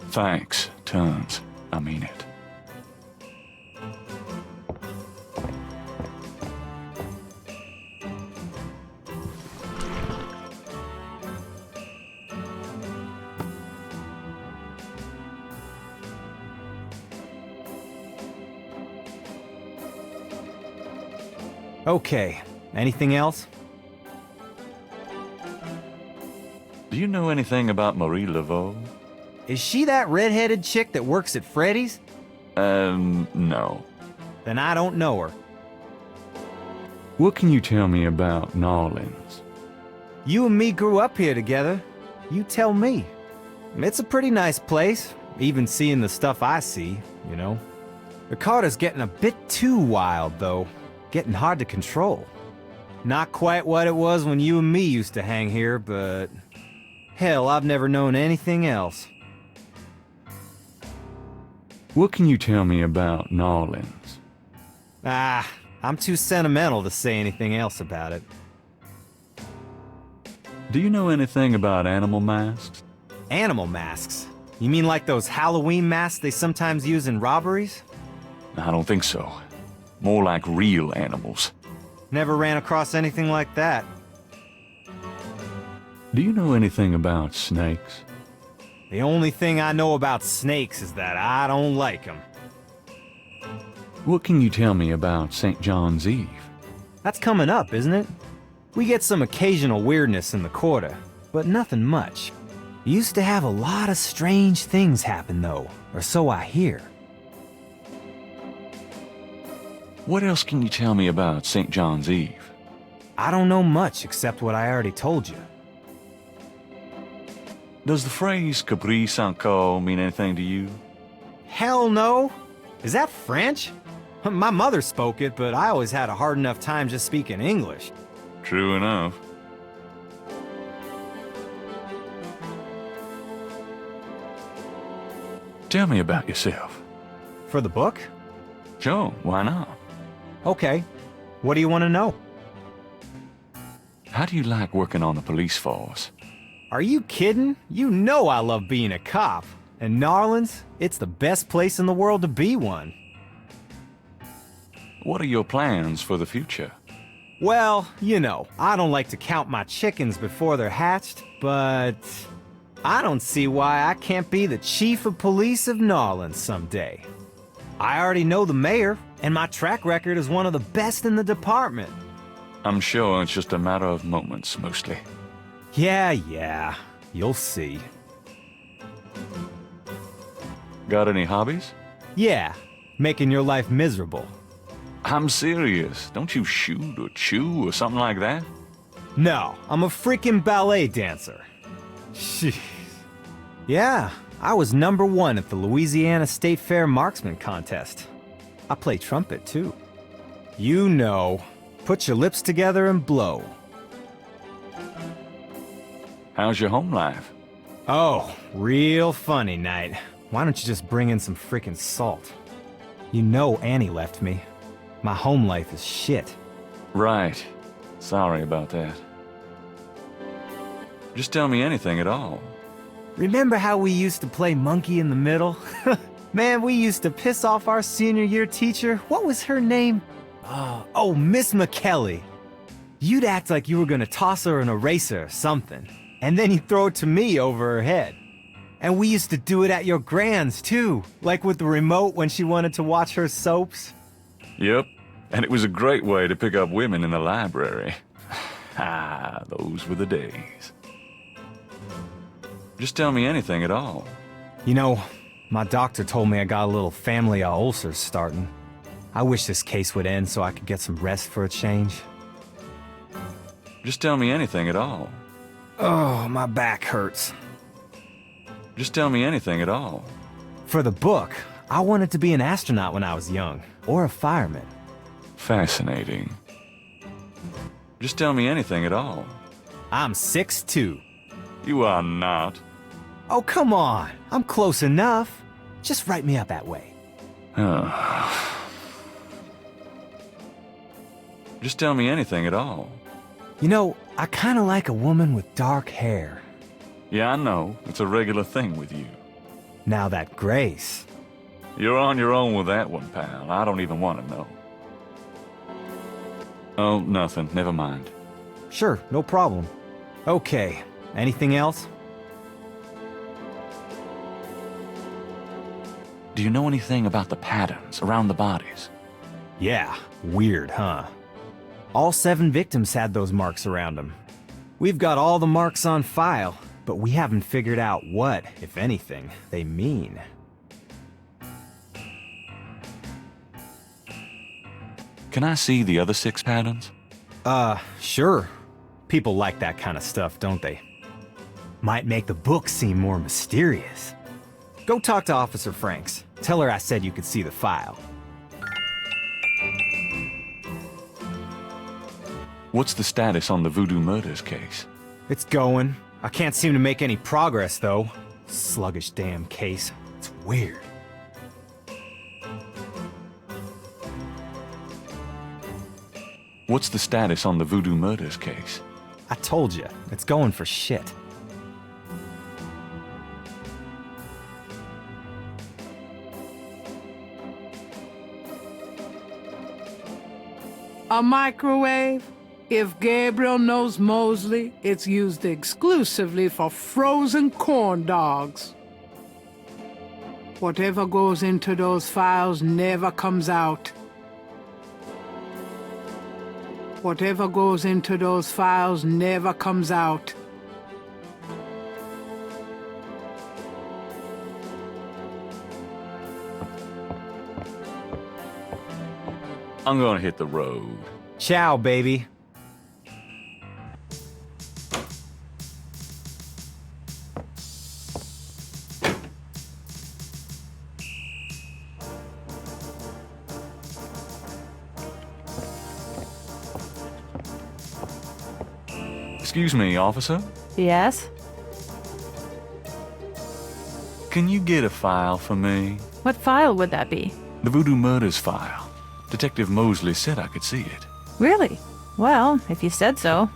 Thanks, tons. I mean it. Okay, anything else? Do you know anything about Marie Laveau? Is she that red-headed chick that works at Freddy's? No. Then I don't know her. What can you tell me about Nolens? You and me grew up here together. You tell me. It's a pretty nice place, even seeing the stuff I see, you know. The Carter's getting a bit too wild, though. Getting hard to control. Not quite what it was when you and me used to hang here, but... hell, I've never known anything else. What can you tell me about Nolens? I'm too sentimental to say anything else about it. Do you know anything about animal masks? Animal masks? You mean like those Halloween masks they sometimes use in robberies? I don't think so. More like real animals. Never ran across anything like that. Do you know anything about snakes? The only thing I know about snakes is that I don't like them. What can you tell me about St. John's Eve? That's coming up, isn't it? We get some occasional weirdness in the quarter, but nothing much. Used to have a lot of strange things happen, though, or so I hear. What else can you tell me about St. John's Eve? I don't know much except what I already told you. Does the phrase Capri Sanko mean anything to you? Hell no! Is that French? My mother spoke it, but I always had a hard enough time just speaking English. True enough. Tell me about yourself. For the book? Sure, why not? Okay. What do you want to know? How do you like working on the police force? Are you kidding? You know I love being a cop. And Narlands, it's the best place in the world to be one. What are your plans for the future? Well, you know, I don't like to count my chickens before they're hatched, but I don't see why I can't be the chief of police of Narlands someday. I already know the mayor, and my track record is one of the best in the department. I'm sure it's just a matter of moments, mostly. Yeah, you'll see. Got any hobbies? Yeah, making your life miserable. I'm serious. Don't you shoot or chew or something like that? No, I'm a freaking ballet dancer. Jeez. Yeah, I was #1 at the Louisiana State Fair Marksman Contest. I play trumpet, too. You know, put your lips together and blow. How's your home life? Oh, real funny night. Why don't you just bring in some freaking salt? You know Annie left me. My home life is shit. Right. Sorry about that. Just tell me anything at all. Remember how we used to play monkey in the middle? Man, we used to piss off our senior year teacher. What was her name? Oh, Miss McKelly. You'd act like you were gonna toss her an eraser or something, and then you'd throw it to me over her head. And we used to do it at your grand's, too, like with the remote when she wanted to watch her soaps. Yep, and it was a great way to pick up women in the library. Ah, those were the days. Just tell me anything at all. You know, my doctor told me I got a little family of ulcers starting. I wish this case would end so I could get some rest for a change. Just tell me anything at all. Oh, my back hurts. Just tell me anything at all. For the book, I wanted to be an astronaut when I was young, or a fireman. Fascinating. Just tell me anything at all. I'm 6'2". You are not. Oh, come on. I'm close enough. Just write me up that way. Just tell me anything at all. You know, I kind of like a woman with dark hair. Yeah, I know. It's a regular thing with you. Now that Grace. You're on your own with that one, pal. I don't even want to know. Oh, nothing. Never mind. Sure, no problem. Okay, anything else? Do you know anything about the patterns around the bodies? Yeah, weird, huh? All 7 victims had those marks around them. We've got all the marks on file, but we haven't figured out what, if anything, they mean. Can I see the other 6 patterns? Sure. People like that kind of stuff, don't they? Might make the book seem more mysterious. Go talk to Officer Franks. Tell her I said you could see the file. What's the status on the Voodoo murders case? It's going. I can't seem to make any progress, though. Sluggish damn case. It's weird. What's the status on the Voodoo murders case? I told you, it's going for shit. A microwave? If Gabriel knows Mosley, it's used exclusively for frozen corn dogs. Whatever goes into those files never comes out. Whatever goes into those files never comes out. I'm gonna hit the road. Ciao, baby. Excuse me, officer. Yes? Can you get a file for me? What file would that be? The Voodoo Murders file. Detective Mosley said I could see it. Really? Well, if you said so.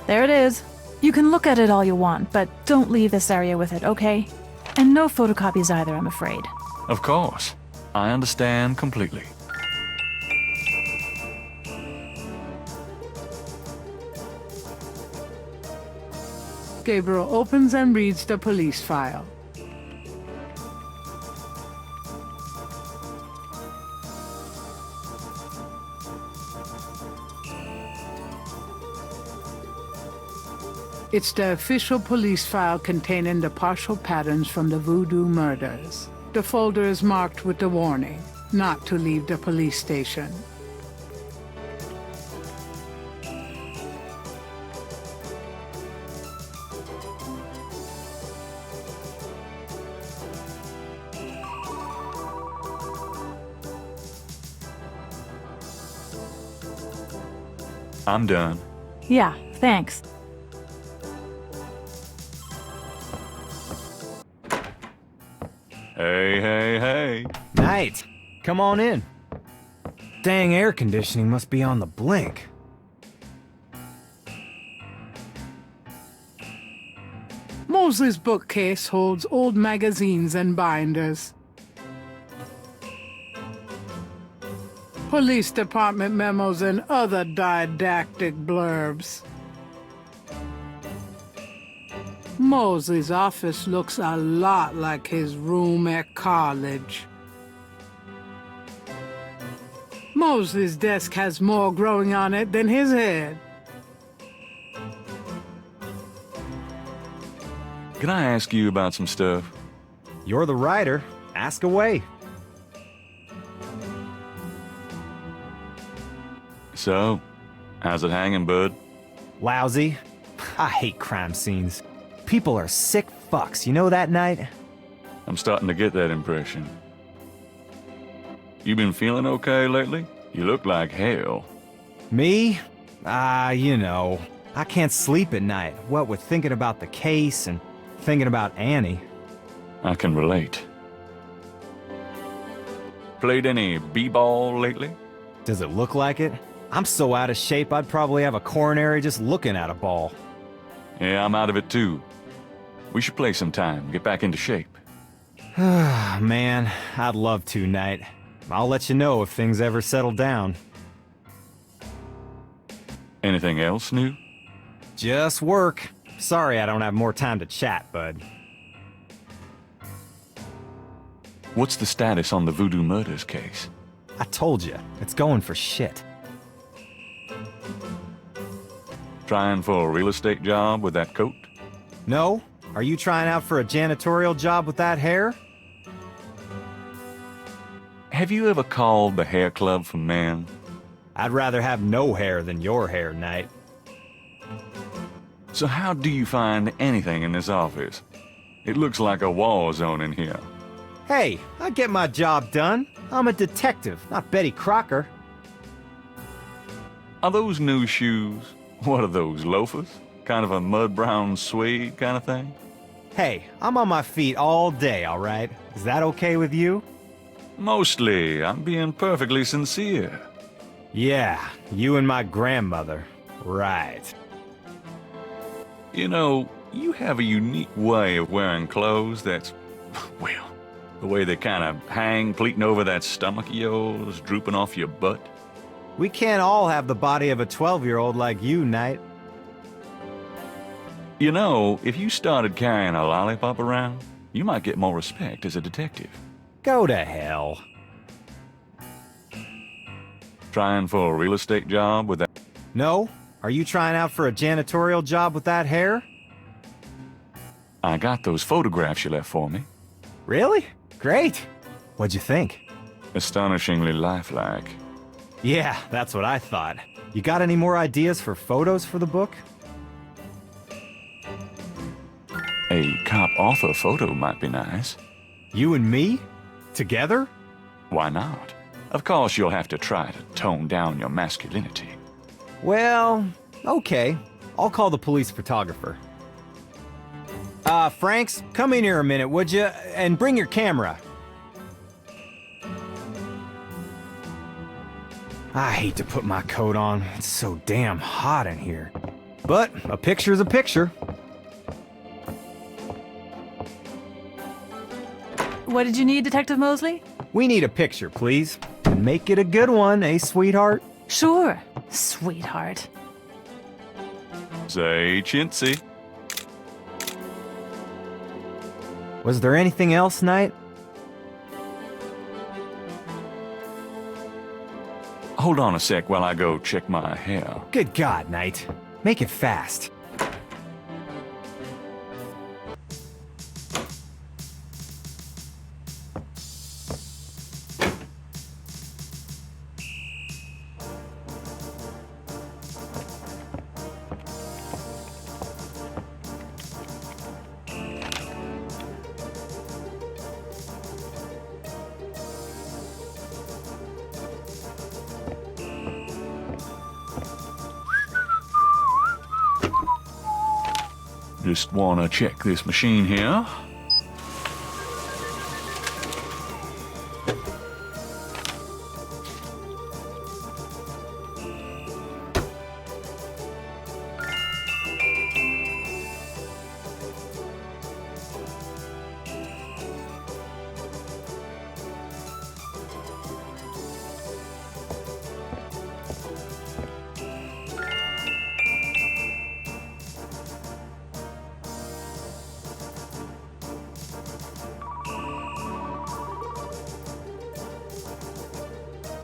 There it is. You can look at it all you want, but don't leave this area with it, okay? And no photocopies either, I'm afraid. Of course. I understand completely. Gabriel opens and reads the police file. It's the official police file containing the partial patterns from the Voodoo murders. The folder is marked with the warning, not to leave the police station. I'm done. Yeah, thanks. Hey, hey, hey. Night. Come on in. Dang air conditioning must be on the blink. Mosley's bookcase holds old magazines and binders. Police department memos and other didactic blurbs. Mosley's office looks a lot like his room at college. Mosley's desk has more growing on it than his head. Can I ask you about some stuff? You're the writer. Ask away. So, how's it hanging, bud? Lousy. I hate crime scenes. People are sick fucks, you know that, Knight? I'm starting to get that impression. You been feeling okay lately? You look like hell. Me? You know. I can't sleep at night, what with thinking about the case and thinking about Annie. I can relate. Played any b-ball lately? Does it look like it? I'm so out of shape I'd probably have a coronary just looking at a ball. Yeah, I'm out of it too. We should play sometime, get back into shape. Man, I'd love to, Knight. I'll let you know if things ever settle down. Anything else new? Just work. Sorry I don't have more time to chat, bud. What's the status on the Voodoo Murders case? I told you, it's going for shit. Trying for a real estate job with that coat? No? Are you trying out for a janitorial job with that hair? Have you ever called the hair club for men? I'd rather have no hair than your hair, Knight. So how do you find anything in this office? It looks like a war zone in here. Hey, I get my job done. I'm a detective, not Betty Crocker. Are those new shoes? What are those, loafers? Kind of a mud-brown suede kind of thing? Hey, I'm on my feet all day, all right? Is that okay with you? Mostly, I'm being perfectly sincere. Yeah, you and my grandmother. Right. You know, you have a unique way of wearing clothes that's, well, the way they kind of hang pleating over that stomach of yours, drooping off your butt. We can't all have the body of a 12-year-old like you, Knight. You know, if you started carrying a lollipop around, you might get more respect as a detective. Go to hell. Trying for a real estate job with that? No? Are you trying out for a janitorial job with that hair? I got those photographs you left for me. Really? Great. What'd you think? Astonishingly lifelike. Yeah, that's what I thought. You got any more ideas for photos for the book? A cop-author photo might be nice. You and me? Together? Why not? Of course, you'll have to try to tone down your masculinity. Well, okay. I'll call the police photographer. Franks, come in here a minute, would you? And bring your camera. I hate to put my coat on. It's so damn hot in here. But a picture's a picture. What did you need, Detective Mosley? We need a picture, please. And make it a good one, eh, sweetheart? Sure, sweetheart. Say chintzy. Was there anything else, Knight? Hold on a sec while I go check my hair. Good God, Knight. Make it fast. Just wanna check this machine here.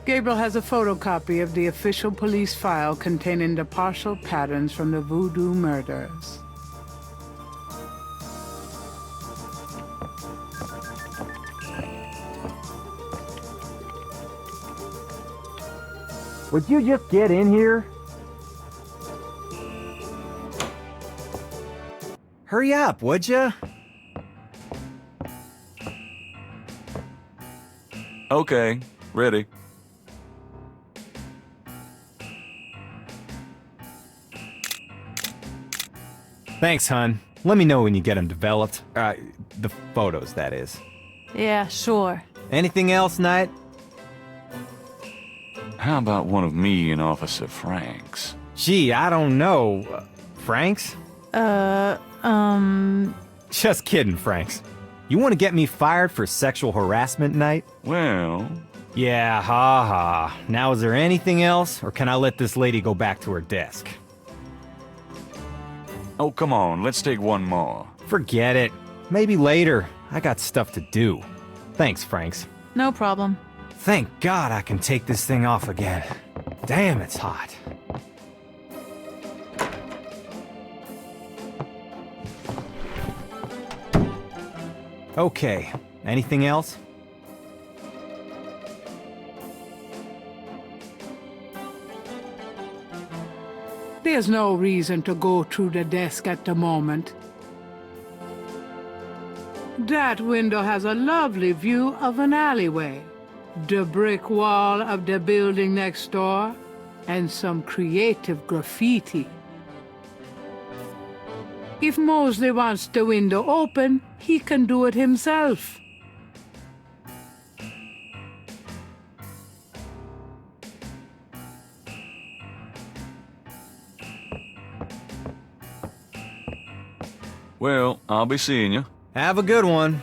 Gabriel has a photocopy of the official police file containing the partial patterns from the Voodoo murders. Would you just get in here? Hurry up, would ya? Okay, ready. Thanks, hon. Let me know when you get them developed. The photos, that is. Yeah, sure. Anything else, Knight? How about one of me and Officer Franks? Gee, I don't know. Franks? Just kidding, Franks. You want to get me fired for sexual harassment, Knight? Well... Yeah, ha. Now, is there anything else, or can I let this lady go back to her desk? Oh, come on, let's take one more. Forget it. Maybe later. I got stuff to do. Thanks, Franks. No problem. Thank God I can take this thing off again. Damn, it's hot. Okay, anything else? There's no reason to go through the desk at the moment. That window has a lovely view of an alleyway, the brick wall of the building next door, and some creative graffiti. If Mosley wants the window open, he can do it himself. Well, I'll be seeing you. Have a good one.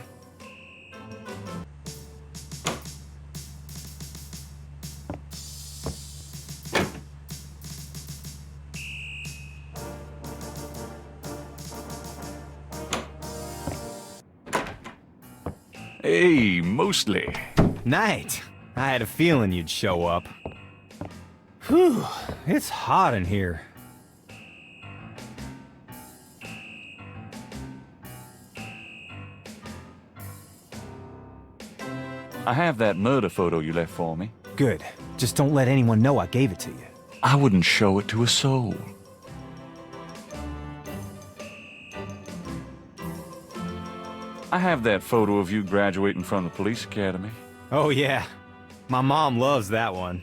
Hey, Mostly. Night. I had a feeling you'd show up. Whew, it's hot in here. I have that murder photo you left for me. Good. Just don't let anyone know I gave it to you. I wouldn't show it to a soul. I have that photo of you graduating from the police academy. Oh yeah. My mom loves that one.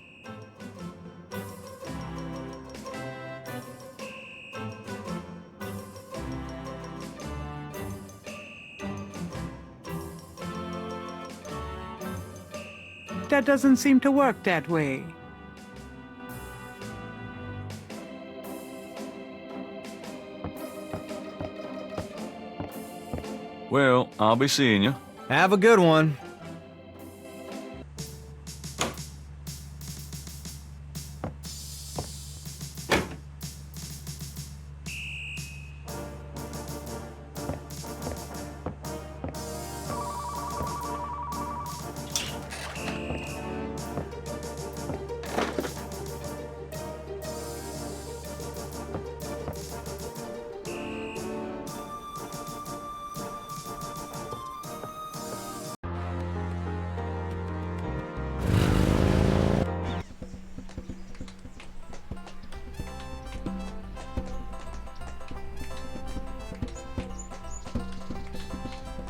That doesn't seem to work that way. Well, I'll be seeing you. Have a good one.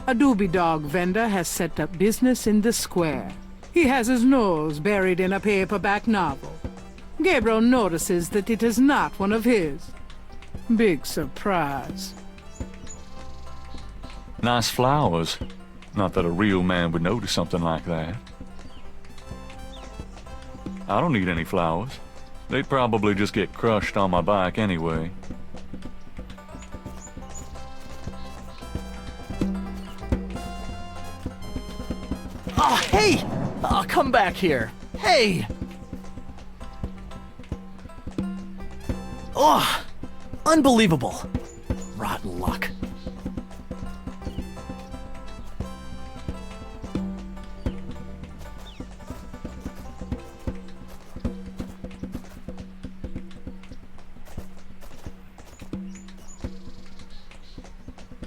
A doobie dog vendor has set up business in the square. He has his nose buried in a paperback novel. Gabriel notices that it is not one of his. Big surprise. Nice flowers. Not that a real man would notice something like that. I don't need any flowers. They'd probably just get crushed on my bike anyway. Oh, hey! Oh, come back here. Hey! Oh, unbelievable. Rotten luck.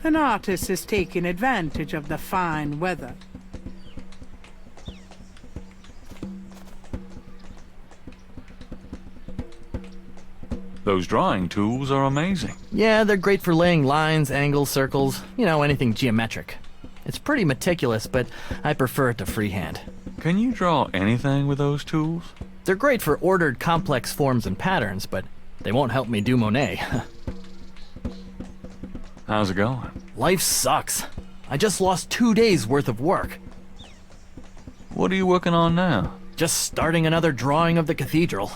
An artist is taking advantage of the fine weather. Those drawing tools are amazing. Yeah, they're great for laying lines, angles, circles, you know, anything geometric. It's pretty meticulous, but I prefer it to freehand. Can you draw anything with those tools? They're great for ordered, complex forms and patterns, but they won't help me do Monet. How's it going? Life sucks. I just lost 2 days worth of work. What are you working on now? Just starting another drawing of the cathedral.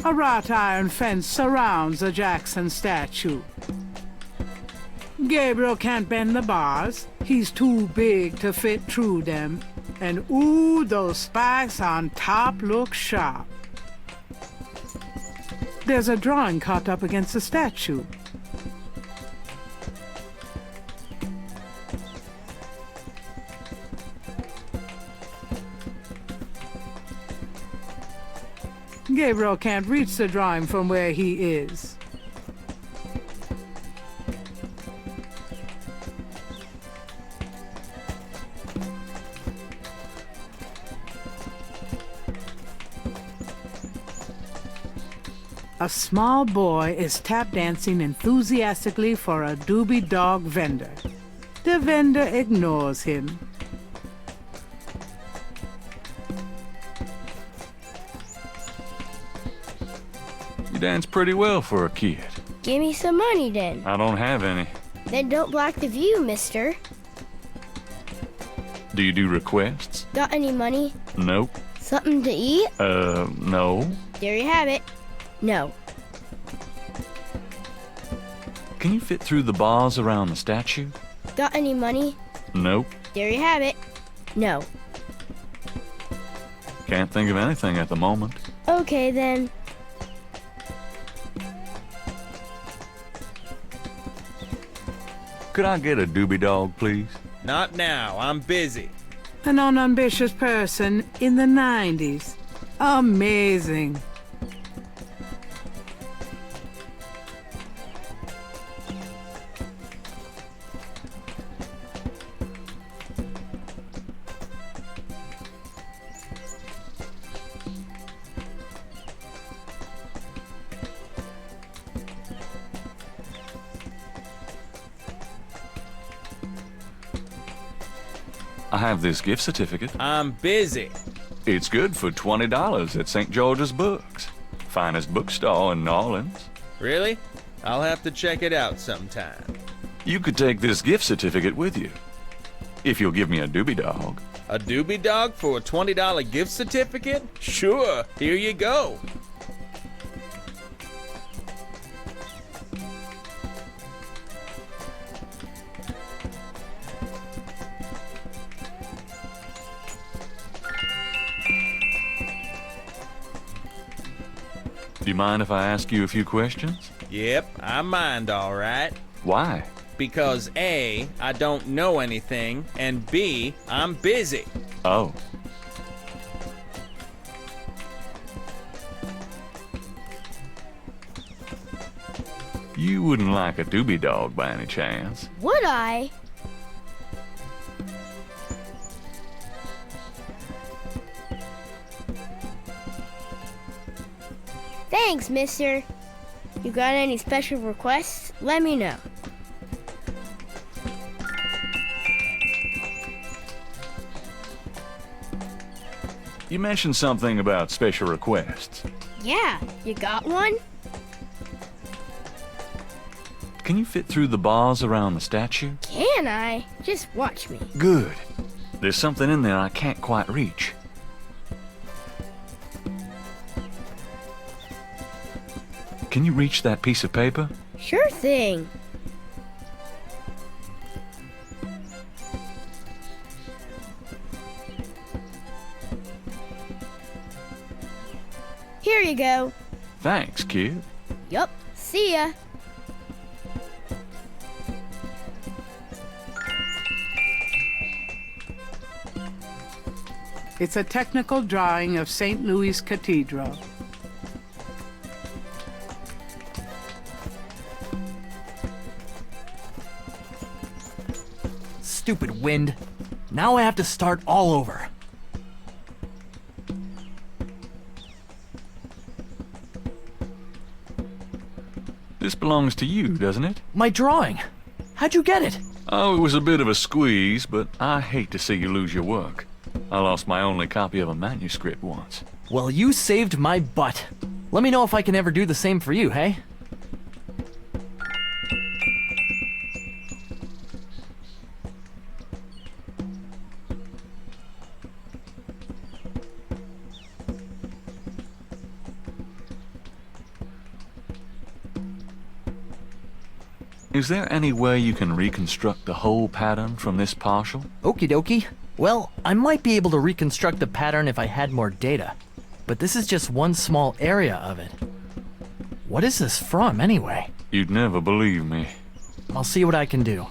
A wrought iron fence surrounds the Jackson statue. Gabriel can't bend the bars. He's too big to fit through them. And ooh, those spikes on top look sharp. There's a drawing caught up against the statue. Gabriel can't reach the drawing from where he is. A small boy is tap dancing enthusiastically for a doobie dog vendor. The vendor ignores him. You dance pretty well for a kid. Give me some money then. I don't have any. Then don't block the view, mister. Do you do requests? Got any money? Nope. Something to eat? No. There you have it. No. Can you fit through the bars around the statue? Got any money? Nope. There you have it. No. Can't think of anything at the moment. Okay then. Could I get a doobie dog, please? Not now, I'm busy. An unambitious person in the 90s. Amazing. I have this gift certificate. I'm busy. It's good for $20 at St. George's Books. Finest bookstore in New Orleans. Really? I'll have to check it out sometime. You could take this gift certificate with you. If you'll give me a doobie dog. A doobie dog for a $20 gift certificate? Sure, here you go. Do you mind if I ask you a few questions? Yep, I mind all right. Why? Because A, I don't know anything, and B, I'm busy. Oh. You wouldn't like a doobie dog by any chance? Would I? Thanks, mister. You got any special requests? Let me know. You mentioned something about special requests. Yeah, you got one? Can you fit through the bars around the statue? Can I? Just watch me. Good. There's something in there I can't quite reach. Can you reach that piece of paper? Sure thing. Here you go. Thanks, kid. Yup. See ya. It's a technical drawing of St. Louis Cathedral. Stupid wind. Now I have to start all over. This belongs to you, doesn't it? My drawing. How'd you get it? Oh, it was a bit of a squeeze, but I hate to see you lose your work. I lost my only copy of a manuscript once. Well, you saved my butt. Let me know if I can ever do the same for you, hey? Is there any way you can reconstruct the whole pattern from this partial? Okie dokie. Well, I might be able to reconstruct the pattern if I had more data. But this is just one small area of it. What is this from, anyway? You'd never believe me. I'll see what I can do.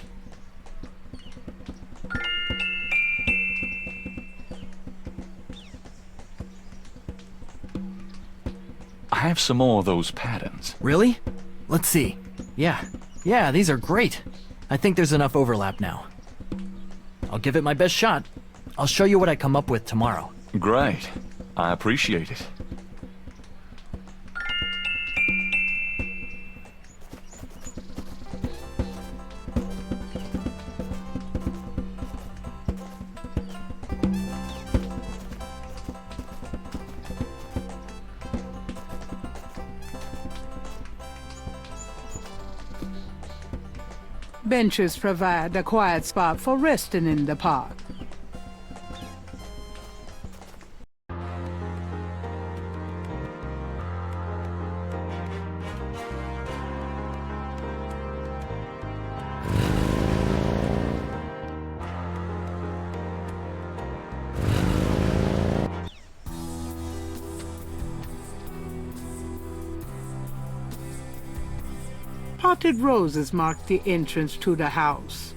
I have some more of those patterns. Really? Let's see. Yeah, these are great. I think there's enough overlap now. I'll give it my best shot. I'll show you what I come up with tomorrow. Great. I appreciate it. Benches provide a quiet spot for resting in the park. Potted roses mark the entrance to the house.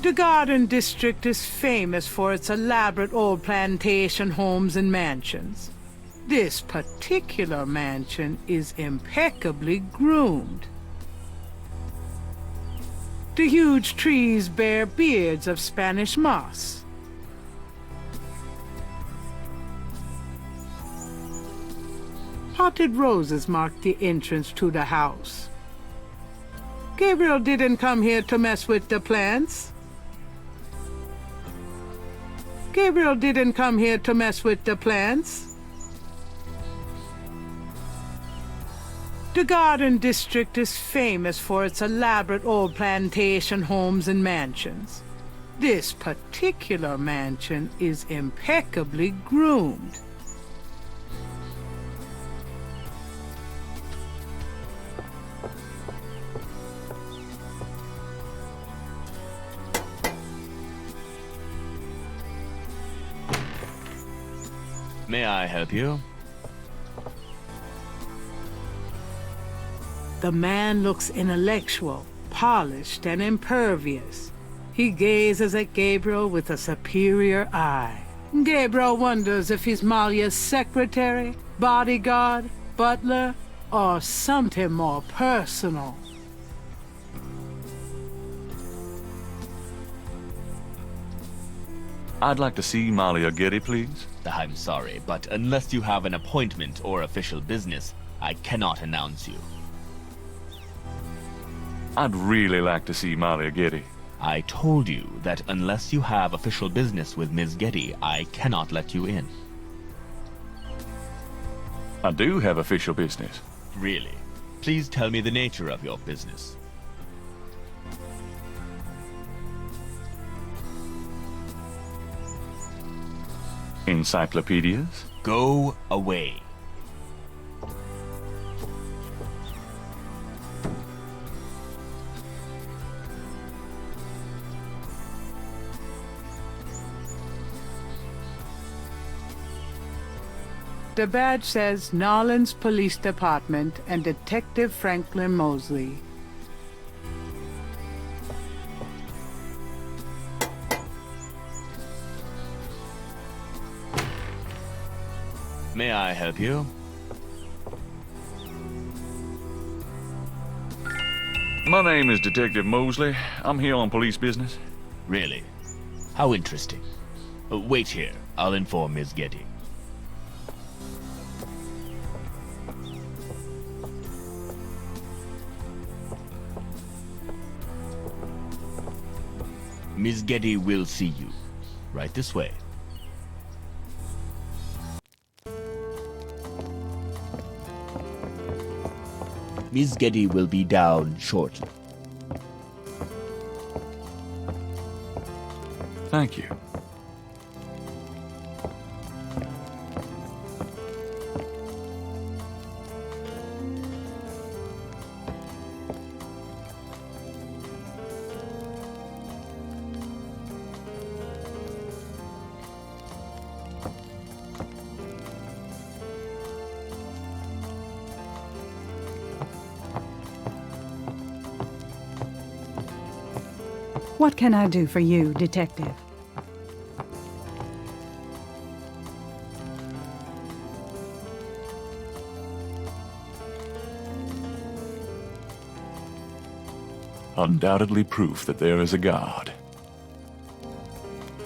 The Garden District is famous for its elaborate old plantation homes and mansions. This particular mansion is impeccably groomed. The huge trees bear beards of Spanish moss. Potted roses mark the entrance to the house. Gabriel didn't come here to mess with the plants. Gabriel didn't come here to mess with the plants. The Garden District is famous for its elaborate old plantation homes and mansions. This particular mansion is impeccably groomed. May I help you? The man looks intellectual, polished, and impervious. He gazes at Gabriel with a superior eye. Gabriel wonders if he's Malia's secretary, bodyguard, butler, or something more personal. I'd like to see Malia Getty, please. I'm sorry, but unless you have an appointment or official business, I cannot announce you. I'd really like to see Malia Getty. I told you that unless you have official business with Ms. Getty, I cannot let you in. I do have official business. Really? Please tell me the nature of your business. Encyclopedias? Go away. The badge says Nolens Police Department and Detective Franklin Mosley. May I help you? My name is Detective Mosley. I'm here on police business. Really? How interesting. Wait here. I'll inform Ms. Getty. Ms. Getty will see you. Right this way. Ms. Getty will be down shortly. Thank you. What can I do for you, Detective? Undoubtedly proof that there is a God.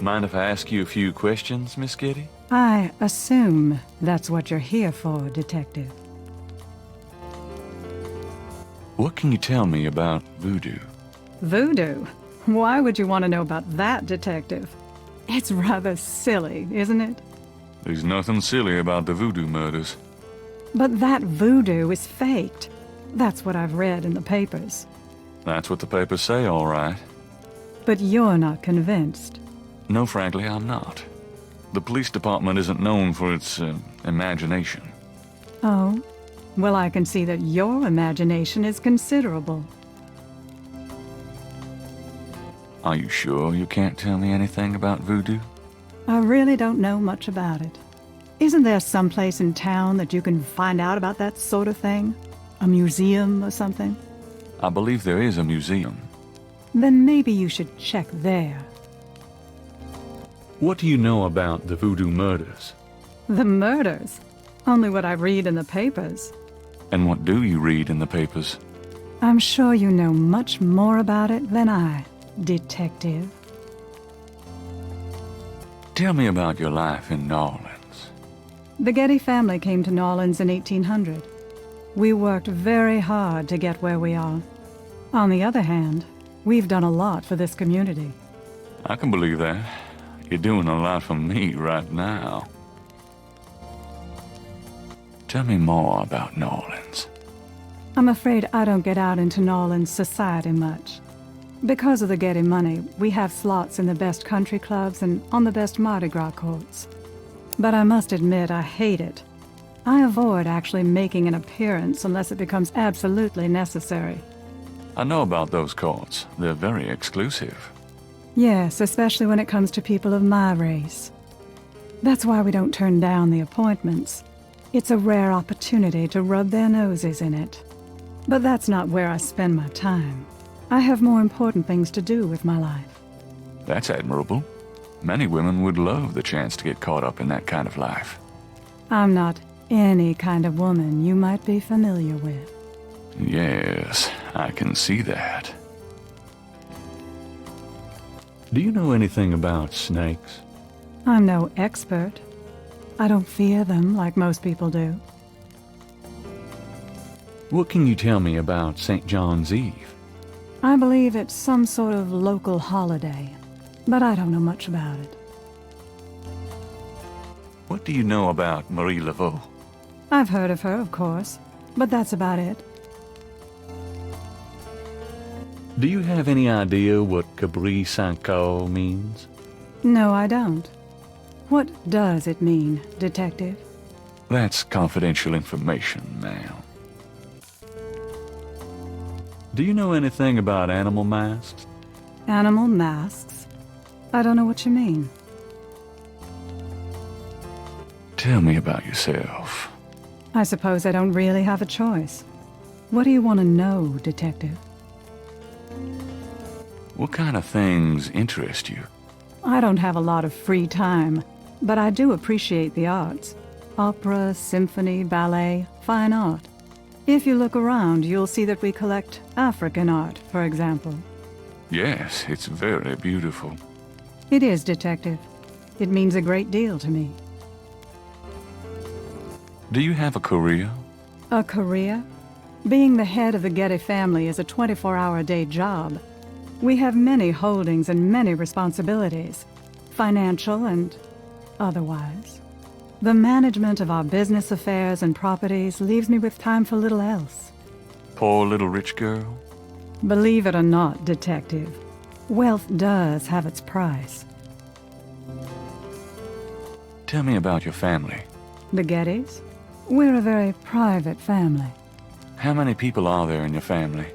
Mind if I ask you a few questions, Miss Getty? I assume that's what you're here for, Detective. What can you tell me about voodoo? Voodoo? Why would you want to know about that, Detective? It's rather silly, isn't it? There's nothing silly about the voodoo murders. But that voodoo is faked. That's what I've read in the papers. That's what the papers say, all right. But you're not convinced. No, frankly, I'm not. The police department isn't known for its imagination. Oh? Well, I can see that your imagination is considerable. Are you sure you can't tell me anything about voodoo? I really don't know much about it. Isn't there some place in town that you can find out about that sort of thing? A museum or something? I believe there is a museum. Then maybe you should check there. What do you know about the voodoo murders? The murders? Only what I read in the papers. And what do you read in the papers? I'm sure you know much more about it than I, detective. Tell me about your life in New Orleans. The Getty family came to New Orleans in 1800. We worked very hard to get where we are. On the other hand, we've done a lot for this community. I can believe that. You're doing a lot for me right now. Tell me more about New Orleans. I'm afraid I don't get out into New Orleans society much. Because of the Getty money, we have slots in the best country clubs and on the best Mardi Gras courts. But I must admit I hate it. I avoid actually making an appearance unless it becomes absolutely necessary. I know about those courts. They're very exclusive. Yes, especially when it comes to people of my race. That's why we don't turn down the appointments. It's a rare opportunity to rub their noses in it. But that's not where I spend my time. I have more important things to do with my life. That's admirable. Many women would love the chance to get caught up in that kind of life. I'm not any kind of woman you might be familiar with. Yes, I can see that. Do you know anything about snakes? I'm no expert. I don't fear them like most people do. What can you tell me about St. John's Eve? I believe it's some sort of local holiday, but I don't know much about it. What do you know about Marie Laveau? I've heard of her, of course, but that's about it. Do you have any idea what Cabri Saint-Caux means? No, I don't. What does it mean, Detective? That's confidential information, ma'am. Do you know anything about animal masks? Animal masks? I don't know what you mean. Tell me about yourself. I suppose I don't really have a choice. What do you want to know, Detective? What kind of things interest you? I don't have a lot of free time, but I do appreciate the arts. Opera, symphony, ballet, fine art. If you look around, you'll see that we collect African art, for example. Yes, it's very beautiful. It is, Detective. It means a great deal to me. Do you have a career? A career? Being the head of the Getty family is a 24-hour-a-day job. We have many holdings and many responsibilities, financial and otherwise. The management of our business affairs and properties leaves me with time for little else. Poor little rich girl? Believe it or not, Detective, wealth does have its price. Tell me about your family. The Gettys? We're a very private family. How many people are there in your family?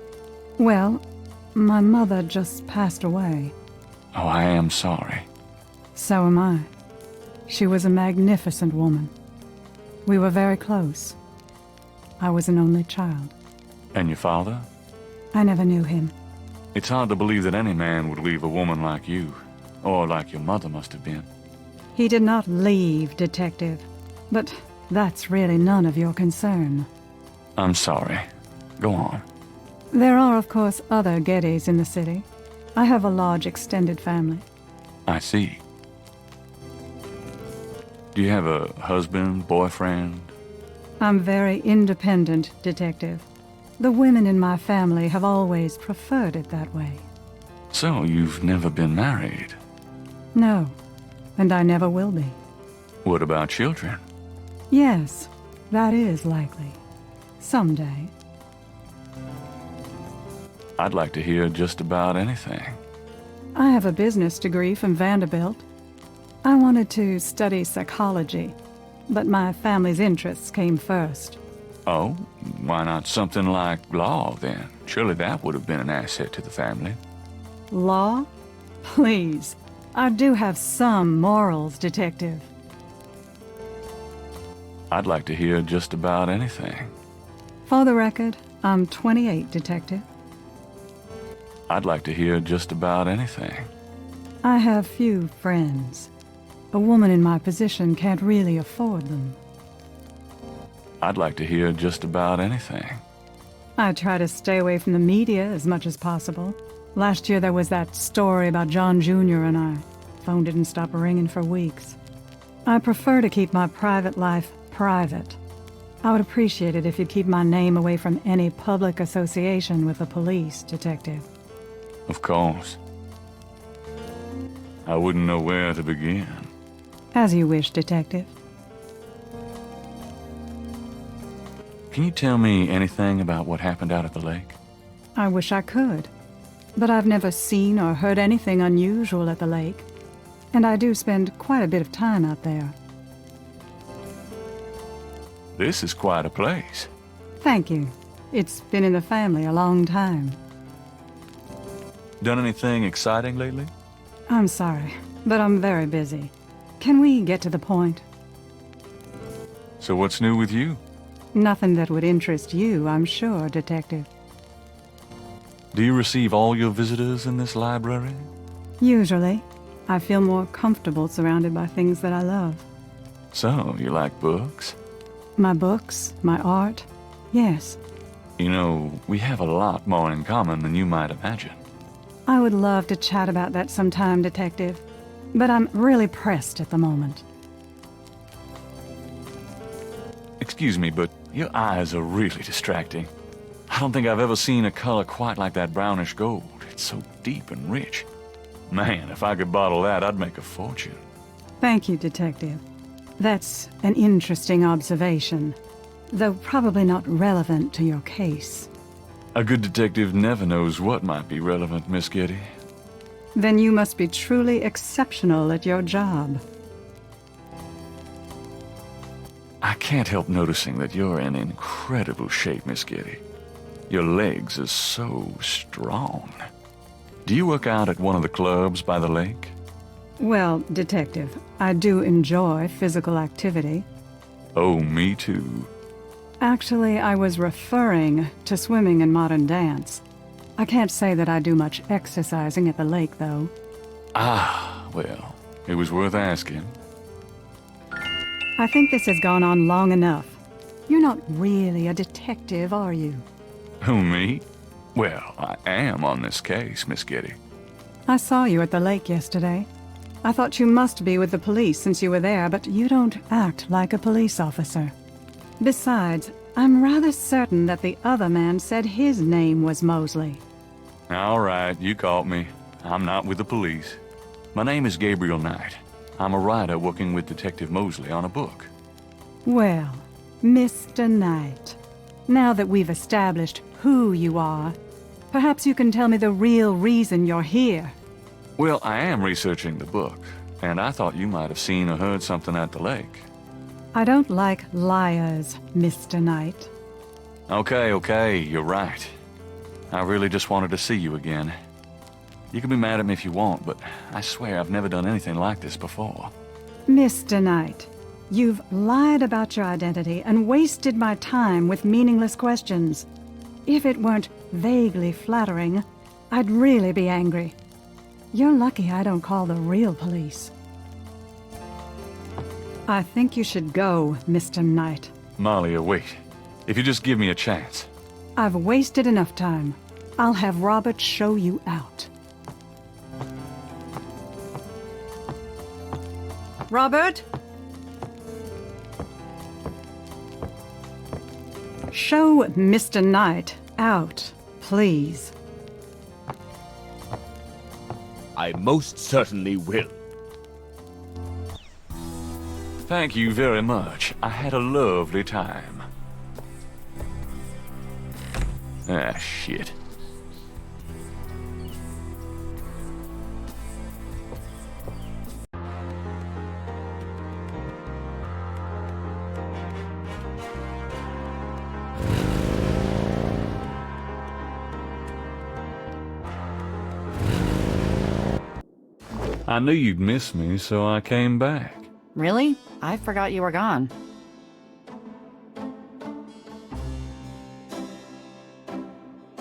Well, my mother just passed away. Oh, I am sorry. So am I. She was a magnificent woman. We were very close. I was an only child. And your father? I never knew him. It's hard to believe that any man would leave a woman like you, or like your mother must have been. He did not leave, Detective, but that's really none of your concern. I'm sorry. Go on. There are, of course, other Gettys in the city. I have a large extended family. I see. Do you have a husband, boyfriend? I'm very independent, Detective. The women in my family have always preferred it that way. So you've never been married? No, and I never will be. What about children? Yes, That is likely. Someday. I'd like to hear just about anything. I have a business degree from Vanderbilt. I wanted to study psychology, but my family's interests came first. Oh, why not something like law, then? Surely that would have been an asset to the family. Law? Please. I do have some morals, Detective. I'd like to hear just about anything. For the record, I'm 28, Detective. I'd like to hear just about anything. I have few friends. A woman in my position can't really afford them. I'd like to hear just about anything. I try to stay away from the media as much as possible. Last year there was that story about John Jr. and I. Phone didn't stop ringing for weeks. I prefer to keep my private life private. I would appreciate it if you'd keep my name away from any public association with the police, Detective. Of course. I wouldn't know where to begin. As you wish, Detective. Can you tell me anything about what happened out at the lake? I wish I could. But I've never seen or heard anything unusual at the lake. And I do spend quite a bit of time out there. This is quite a place. Thank you. It's been in the family a long time. Done anything exciting lately? I'm sorry, but I'm very busy. Can we get to the point? So what's new with you? Nothing that would interest you, I'm sure, Detective. Do you receive all your visitors in this library? Usually. I feel more comfortable surrounded by things that I love. So, you like books? My books, my art, yes. You know, we have a lot more in common than you might imagine. I would love to chat about that sometime, Detective. But I'm really pressed at the moment. Excuse me, but your eyes are really distracting. I don't think I've ever seen a color quite like that brownish gold. It's so deep and rich. Man, if I could bottle that, I'd make a fortune. Thank you, Detective. That's an interesting observation, though probably not relevant to your case. A good detective never knows what might be relevant, Miss Getty. Then you must be truly exceptional at your job. I can't help noticing that you're in incredible shape, Miss Getty. Your legs are so strong. Do you work out at one of the clubs by the lake? Well, Detective, I do enjoy physical activity. Oh, me too. Actually, I was referring to swimming and modern dance. I can't say that I do much exercising at the lake, though. Ah, well, it was worth asking. I think this has gone on long enough. You're not really a detective, are you? Who, me? Well, I am on this case, Miss Getty. I saw you at the lake yesterday. I thought you must be with the police since you were there, but you don't act like a police officer. Besides, I'm rather certain that the other man said his name was Mosley. All right, you caught me. I'm not with the police. My name is Gabriel Knight. I'm a writer working with Detective Mosley on a book. Well, Mr. Knight, now that we've established who you are, perhaps you can tell me the real reason you're here. Well, I am researching the book, and I thought you might have seen or heard something at the lake. I don't like liars, Mr. Knight. Okay, you're right. I really just wanted to see you again. You can be mad at me if you want, but I swear I've never done anything like this before. Mr. Knight, you've lied about your identity and wasted my time with meaningless questions. If it weren't vaguely flattering, I'd really be angry. You're lucky I don't call the real police. I think you should go, Mr. Knight. Malia, wait. If you just give me a chance. I've wasted enough time. I'll have Robert show you out. Robert? Show Mr. Knight out, please. I most certainly will. Thank you very much. I had a lovely time. Ah, shit. I knew you'd miss me, so I came back. Really? I forgot you were gone.